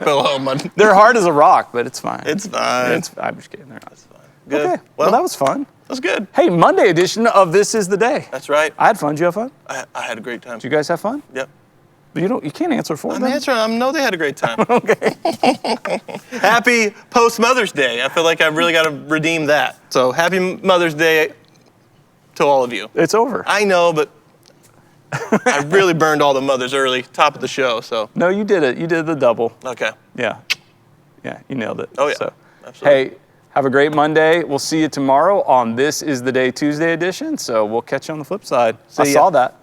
pillow. They're hard as a rock, but it's fine. It's fine. I'm just kidding. They're not. It's fine. Good. Okay. Well, that was fun. That's good. Hey, Monday edition of This Is the Day. That's right. I had fun. Did you have fun? I had a great time. Did you guys have fun? Yep. You can't answer for I'm them. answering. I know they had a great time. Okay. Happy post-Mother's Day. I feel like I've really got to redeem that. So happy Mother's Day to all of you. It's over. I know, but I really burned all the mothers early, top of the show. So No, you did it. You did the double. okay. Yeah. Yeah, you nailed it. Oh yeah. So, Absolutely. hey, have a great Monday. We'll see you tomorrow on This Is the Day Tuesday edition. So we'll catch you on the flip side. I saw that.